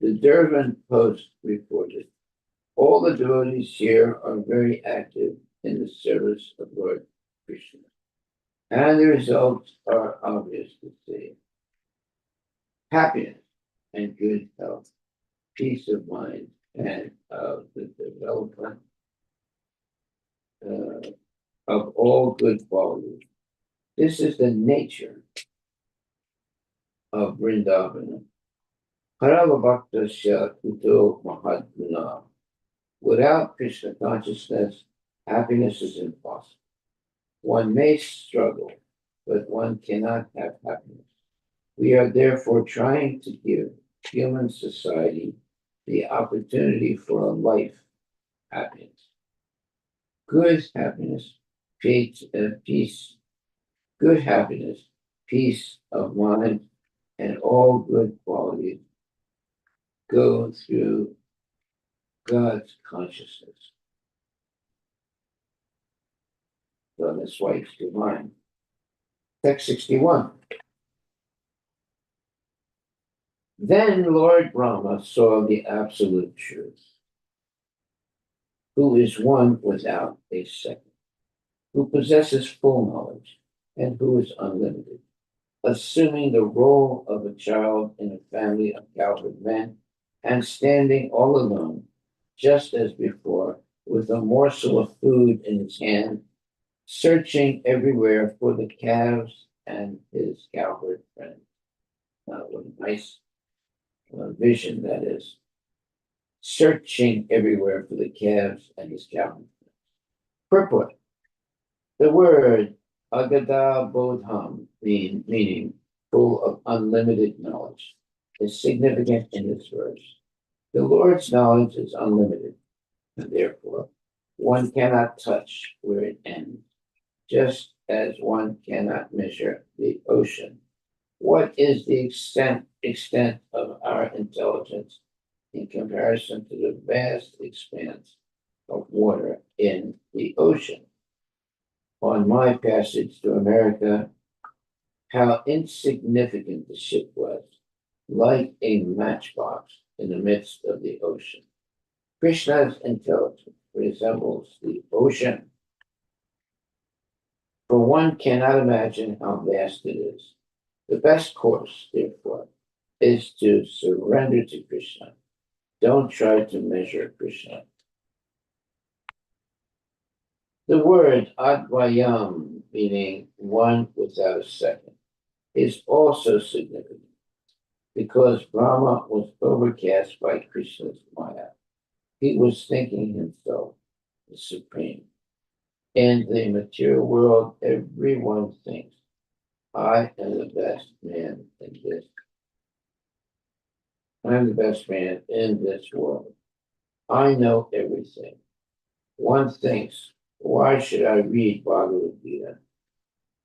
the Durban Post reported, all the devotees here are very active in the service of Lord Krishna, and the results are obvious to see. Happiness and good health, peace of mind, and the development of all good qualities. This is the nature of Vrindavana. Haravabhaktasya kuto mahadguna. Without Krishna consciousness, happiness is impossible. One may struggle, but one cannot have happiness. We are therefore trying to give human society the opportunity for a life happiness. Good happiness, peace, good happiness, peace of mind, and all good qualities go through God's consciousness. So that's why it's divine. Text 61. Then Lord Brahma saw the absolute truth, who is one without a second, who possesses full knowledge, and who is unlimited, assuming the role of a child in a family of cowherd men, and standing all alone, just as before, with a morsel of food in his hand, searching everywhere for the calves and his cowherd friends. What a nice vision that is. Searching everywhere for the calves and his cowherd friends. Purport. The word agada bodham, meaning full of unlimited knowledge, is significant in this verse. The Lord's knowledge is unlimited, and therefore one cannot touch where it ends, just as one cannot measure the ocean. What is the extent of our intelligence in comparison to the vast expanse of water in the ocean? On my passage to America, how insignificant the ship was, like a matchbox in the midst of the ocean. Krishna's intelligence resembles the ocean, for one cannot imagine how vast it is. The best course, therefore, is to surrender to Krishna. Don't try to measure Krishna. The word Advayam, meaning one without a second, is also significant because Brahma was overcast by Krishna's Maya. He was thinking himself the supreme. In the material world, everyone thinks, I am the best man in this. I'm the best man in this world. I know everything. One thinks, why should I read Bhagavad Gita?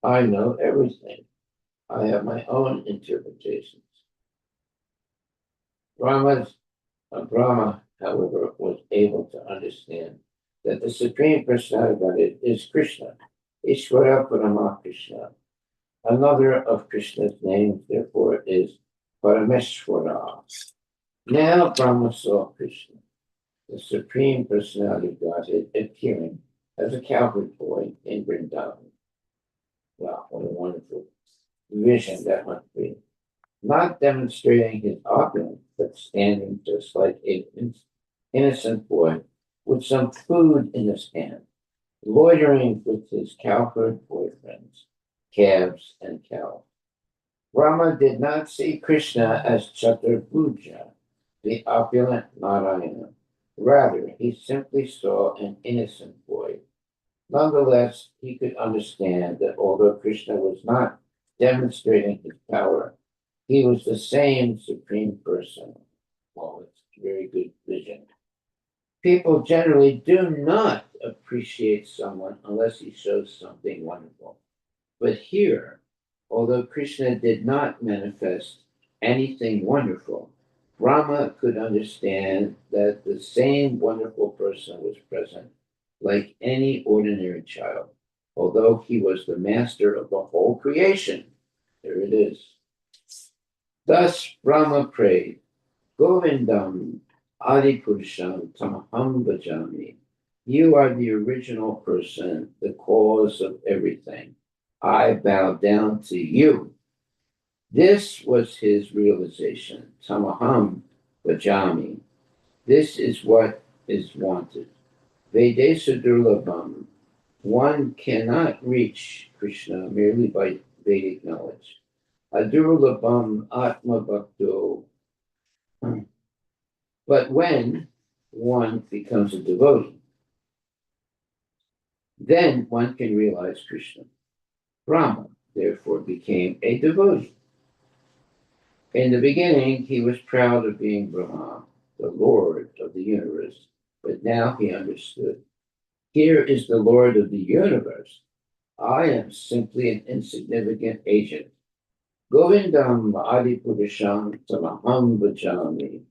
I know everything. I have my own interpretations. Brahma, however, was able to understand that the Supreme Personality of Godhead is Krishna, Ishvara Paramakrishna. Another of Krishna's names, therefore, is Parameshvara. Now Brahma saw Krishna. the Supreme Personality of Godhead appearing as a cowherd boy in Vrindavan. Wow, what a wonderful vision that must be. Not demonstrating his opulence, but standing just like an innocent boy with some food in his hand, loitering with his cowherd boyfriends, calves and cows. Rama did not see Krishna as Chaturbhuja, the opulent Narayana. Rather, he simply saw an innocent boy. Nonetheless, he could understand that although Krishna was not demonstrating his power, he was the same Supreme Person. Well, it's a very good vision. People generally do not appreciate someone unless he shows something wonderful. But here, although Krishna did not manifest anything wonderful, Rama could understand that the same wonderful person was present, like any ordinary child, although he was the master of the whole creation. There it is. Thus Rama prayed, Govindam Adipurusham Tamaham Bhajami. You are the original person, the cause of everything. I bow down to you. This was his realization. Tamaham Bhajami. This is what is wanted. Vedesa Durlabham. One cannot reach Krishna merely by Vedic knowledge. Adurlabham Atma Bhakto. But when one becomes a devotee, then one can realize Krishna. Brahma, therefore, became a devotee. In the beginning, he was proud of being Brahma, the Lord of the universe, but now he understood. Here is the Lord of the universe. I am simply an insignificant agent. Govindam Adipurisham Tamaham Bhajami.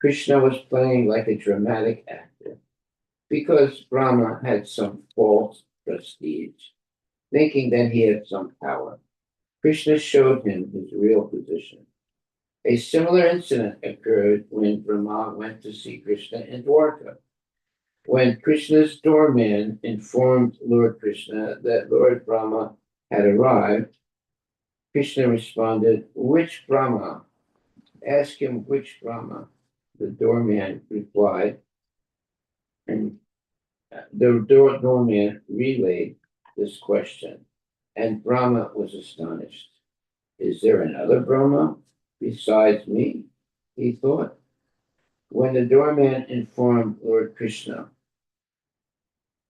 Krishna was playing like a dramatic actor because Brahma had some false prestige, thinking that he had some power. Krishna showed him his real position. A similar incident occurred when Brahma went to see Krishna in Dwarka. When Krishna's doorman informed Lord Krishna that Lord Brahma had arrived, Krishna responded, Which Brahma? Ask him which Brahma. The doorman replied, and the doorman relayed this question, and Brahma was astonished. Is there another Brahma besides me? He thought. When the doorman informed Lord Krishna,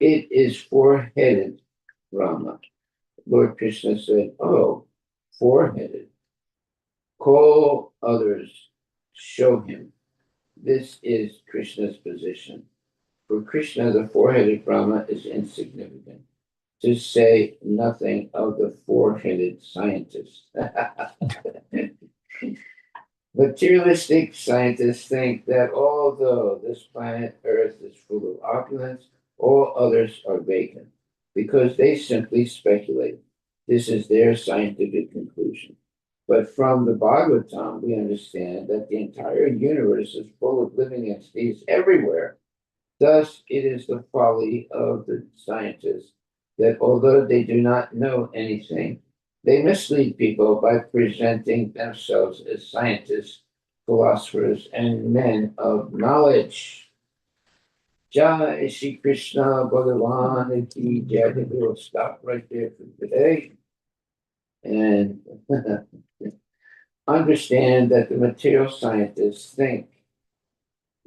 it is four-headed Brahma. Lord Krishna said, Oh, four-headed. Call others, show him. This is Krishna's position. For Krishna, the four-headed Brahma is insignificant, to say nothing of the four-headed scientist. Materialistic scientists think that although this planet Earth is full of opulence, all others are vacant because they simply speculate. This is their scientific conclusion. But from the Bhagavatam, we understand that the entire universe is full of living entities everywhere. Thus, it is the folly of the scientists that although they do not know anything, they mislead people by presenting themselves as scientists, philosophers, and men of knowledge. Jai Shri Krishna Bhagavan Ki Jai. I think we will stop right there for today and understand that the material scientists think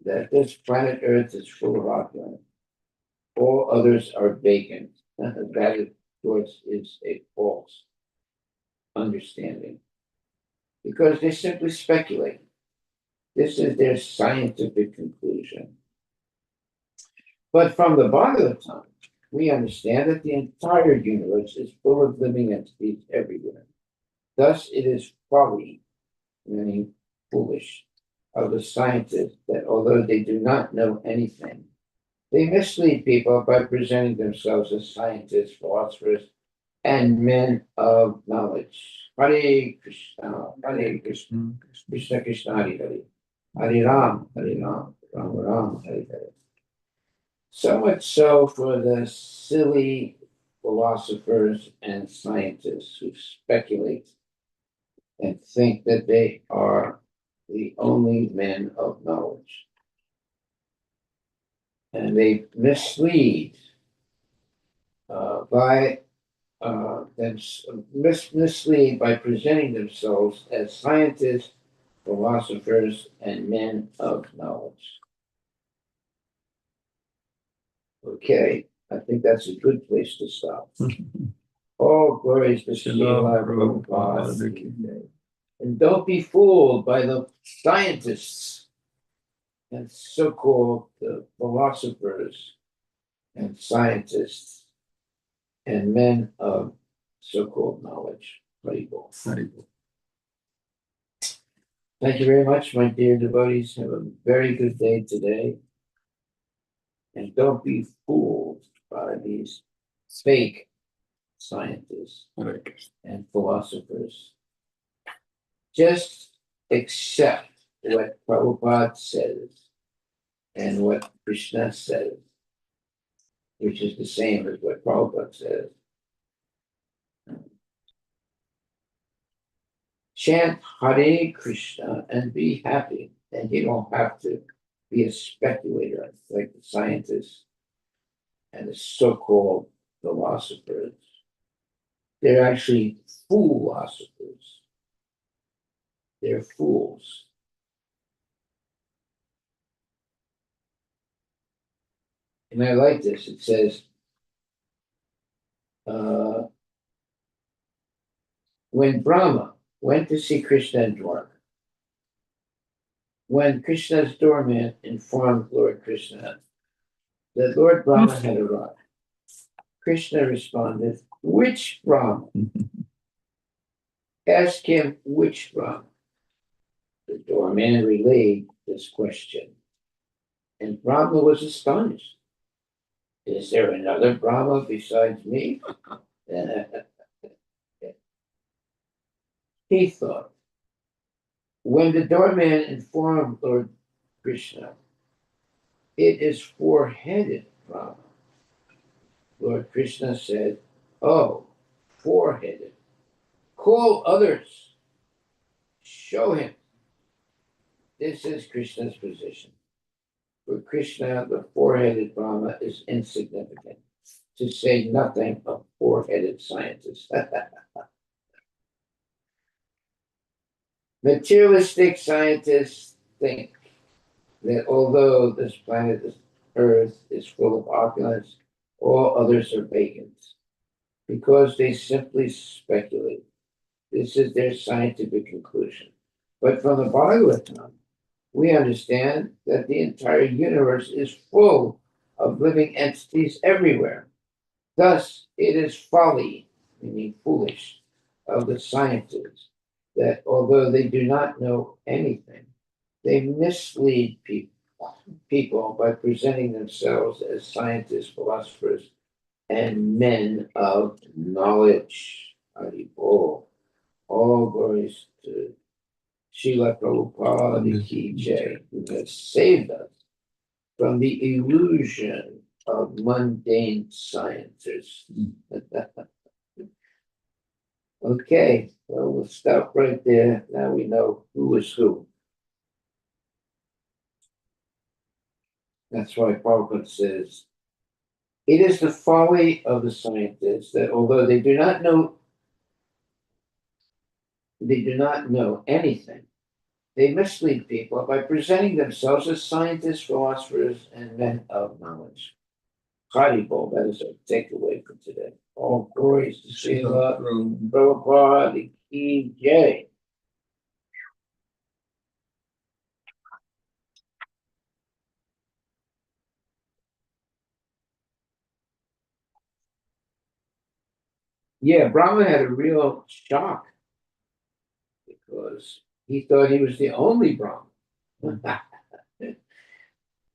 that this planet Earth is full of opulence. All others are vacant. That, of course, is a false understanding because they simply speculate. This is their scientific conclusion. But from the Bhagavatam, we understand that the entire universe is full of living entities everywhere. Thus, it is folly, meaning foolish, of the scientists that although they do not know anything, they mislead people by presenting themselves as scientists, philosophers, and men of knowledge. Hare Krishna, Krishna Krishna, Hare Hare, Hare Ram, Hare Ram, Ram Ram, Harivilas. So much so for the silly philosophers and scientists who speculate and think that they are the only men of knowledge. And they mislead by them mislead by presenting themselves as scientists, philosophers, and men of knowledge. Okay, I think that's a good place to stop. All glories to Srila Prabhupada. And don't be fooled by the scientists and so-called philosophers and scientists and men of so-called knowledge. Haribol. Thank you very much, my dear devotees. Have a very good day today. And don't be fooled by these fake scientists and philosophers. Just accept what Prabhupada says and what Krishna says, which is the same as what Prabhupada says. Chant Hare Krishna and be happy. And you don't have to be a speculator like the scientists and the so-called philosophers. They're actually philosophers. They're fools. And I like this. It says, when Brahma went to see Krishna in Dwarka, when Krishna's doorman informed Lord Krishna that Lord Brahma had arrived, Krishna responded, which Brahma? Ask him which Brahma. The doorman relayed this question, and Brahma was astonished. Is there another Brahma besides me? He thought. When the doorman informed Lord Krishna, it is four-headed Brahma. Lord Krishna said, oh, four-headed. Call others. Show him. This is Krishna's position. For Krishna, the four-headed Brahma is insignificant, to say nothing of four-headed scientists. Materialistic scientists think that although this planet Earth is full of opulence, all others are vacant, because they simply speculate. This is their scientific conclusion. But from the Bhagavatam, we understand that the entire universe is full of living entities everywhere. Thus, it is folly, meaning foolish, of the scientists that although they do not know anything, they mislead people by presenting themselves as scientists, philosophers, and men of knowledge. Haribol. All glories to Srila Prabhupada Ki Jai, who has saved us from the illusion of mundane scientists. Okay, well, we'll stop right there. Now we know who is who. That's why Prabhupada says, it is the folly of the scientists that although they do not know anything, they mislead people by presenting themselves as scientists, philosophers, and men of knowledge. Haribol, that is our takeaway for today. All glories to Srila Prabhupada Ki Jai. Yeah, Brahma had a real shock because he thought he was the only Brahma.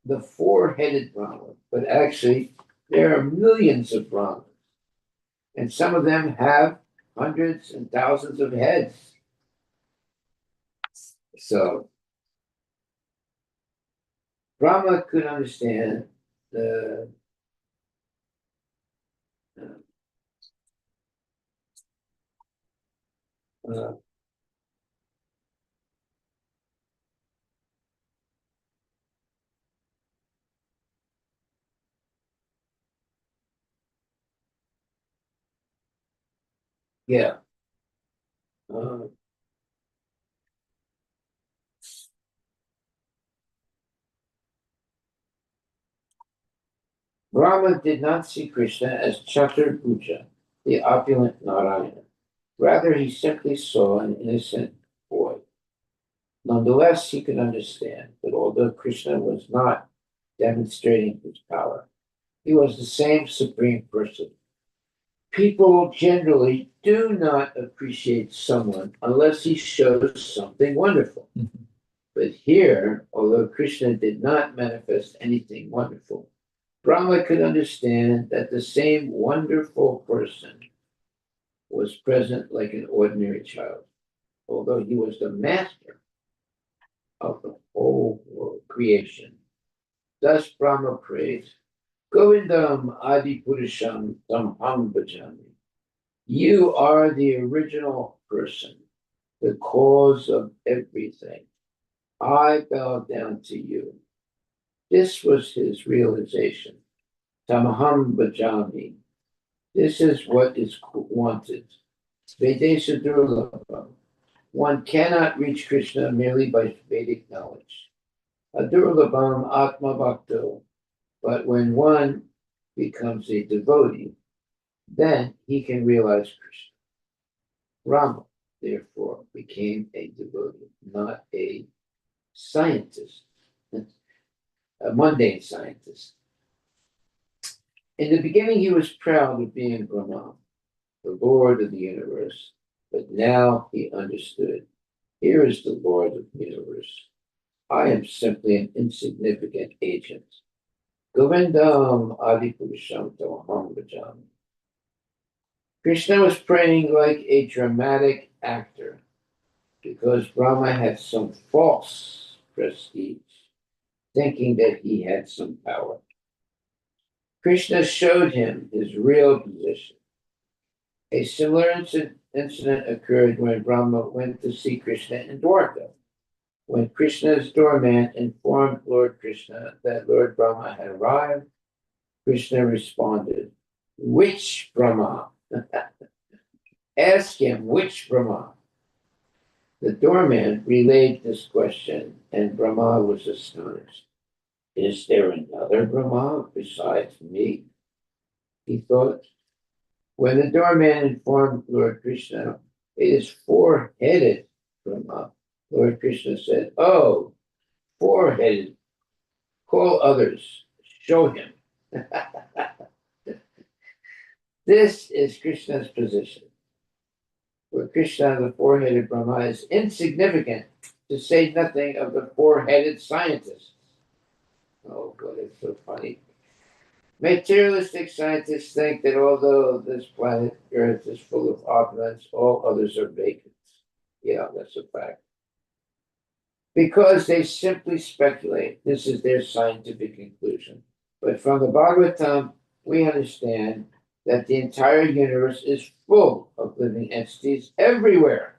The four-headed Brahma, but actually there are millions of Brahmas, and some of them have hundreds and thousands of heads. So Brahma could understand the uh, yeah. Uh, Brahma did not see Krishna as Chaturbhuja, the opulent Narayana. Rather, he simply saw an innocent boy. Nonetheless, he could understand that although Krishna was not demonstrating his power, he was the same Supreme Person. People generally do not appreciate someone unless he shows something wonderful. But here, although Krishna did not manifest anything wonderful, Brahma could understand that the same wonderful person was present like an ordinary child, although he was the master of the whole world creation. Thus Brahma prays, Govindam Adi Purusham Tamham Bhajami. You are the original person, the cause of everything. I bow down to you. This was his realization. Tamaham Bhajami. This is what is wanted. Vedesa Durlabha. One cannot reach Krishna merely by Vedic knowledge. Adurlabham Atma Bhakto. But when one becomes a devotee, then he can realize Krishna. Rama, therefore, became a devotee, not a scientist, a mundane scientist. In the beginning, he was proud of being Brahman, the Lord of the universe, but now he understood. Here is the Lord of the universe. I am simply an insignificant agent. Govindam Adipurusham Tamaham Bhajami. Krishna was praying like a dramatic actor because Brahma had some false prestige, thinking that he had some power. Krishna showed him his real position. A similar incident occurred when Brahma went to see Krishna in Dwarka. When Krishna's doorman informed Lord Krishna that Lord Brahma had arrived, Krishna responded, Which Brahma? Ask him, which Brahma? The doorman relayed this question, and Brahma was astonished. Is there another Brahma besides me? He thought. When the doorman informed Lord Krishna, it is four-headed Brahma. Lord Krishna said, Oh, four-headed, call others, show him. This is Krishna's position. For Krishna, the four-headed Brahma is insignificant, to say nothing of the four-headed scientist. Oh, God, it's so funny. Materialistic scientists think that although this planet Earth is full of opulence, all others are vacant. Yeah, that's a fact. Because they simply speculate. This is their scientific conclusion. But from the Bhagavatam, we understand that the entire universe is full of living entities everywhere.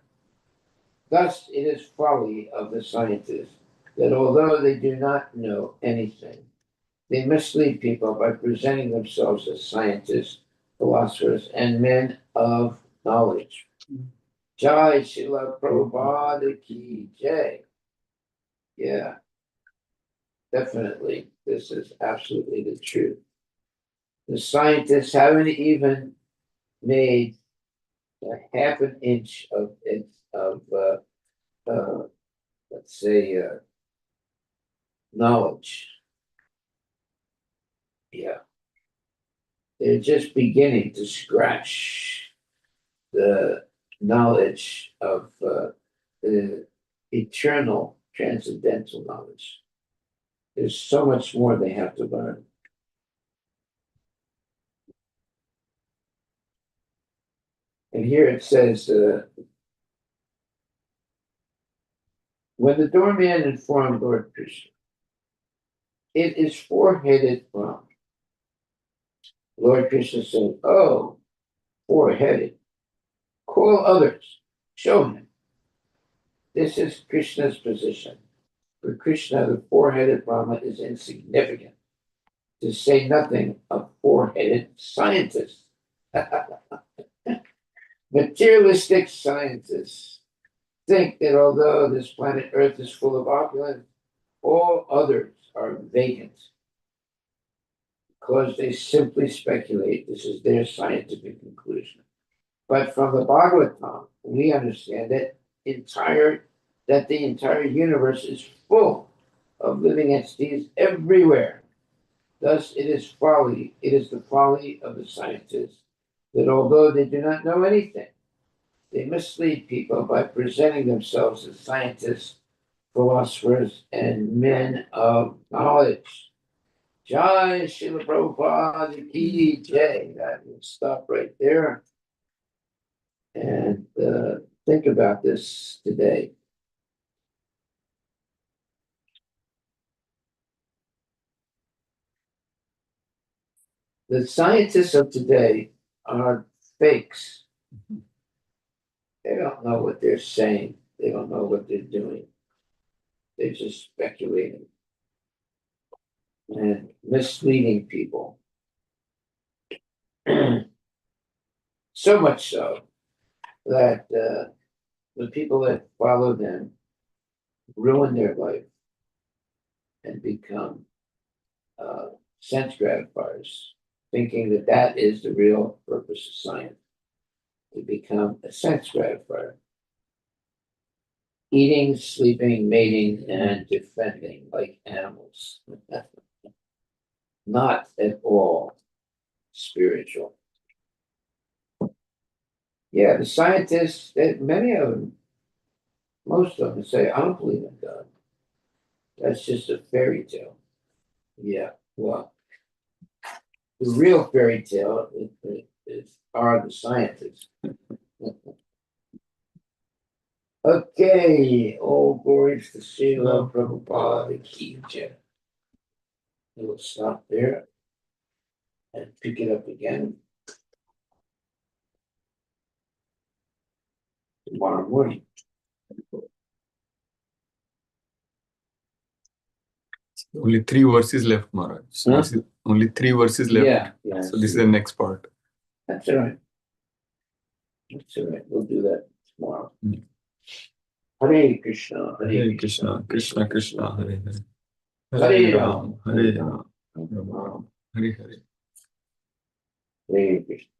Thus, it is folly of the scientists that although they do not know anything, they mislead people by presenting themselves as scientists, philosophers, and men of knowledge. Jai Srila Prabhupada Ki Jai. Yeah, definitely. This is absolutely the truth. The scientists haven't even made a half an inch of it, uh, let's say, knowledge. Yeah, they're just beginning to scratch the knowledge of the eternal transcendental knowledge. There's so much more they have to learn. And here it says, when the doorman informed Lord Krishna it is four-headed Brahma. Lord Krishna said, "Oh, four-headed. Call others. Show him." This is Krishna's position. For Krishna, the four-headed Brahma is insignificant, to say nothing of four-headed scientists. Materialistic scientists think that although this planet Earth is full of opulence, all others are vacant because they simply speculate. This is their scientific conclusion. But from the Bhagavatam, we understand that the entire universe is full of living entities everywhere. Thus, it is the folly of the scientists that although they do not know anything, they mislead people by presenting themselves as scientists, philosophers, and men of knowledge. Jai Srila Prabhupada Ki Jai. I will stop right there and think about this today. The scientists of today are fakes. They don't know what they're saying. They don't know what they're doing. They're just speculating and misleading people. So much so that the people that follow them ruin their life and become sense gratifiers, thinking that that is the real purpose of science, to become a sense gratifier. Eating, sleeping, mating, and defending like animals. Not at all spiritual. Yeah, the scientists, many of them, most of them say, "I don't believe in God. That's just a fairy tale." Yeah, well, the real fairy tale are the scientists. Okay, all glories to Srila Prabhupada Ki Jai. We'll stop there and pick it up again tomorrow morning. Only 3 verses left, Maharaj. So Huh? this is only 3 verses left. Yeah. So this is the next part. That's all right. That's all right. We'll do that tomorrow. Hare Krishna, Hare Krishna, Krishna Krishna, Hare Hare. Hare Ram, Ram, Hare Ram, Ram Ram, Hare Hare. Hare Krishna.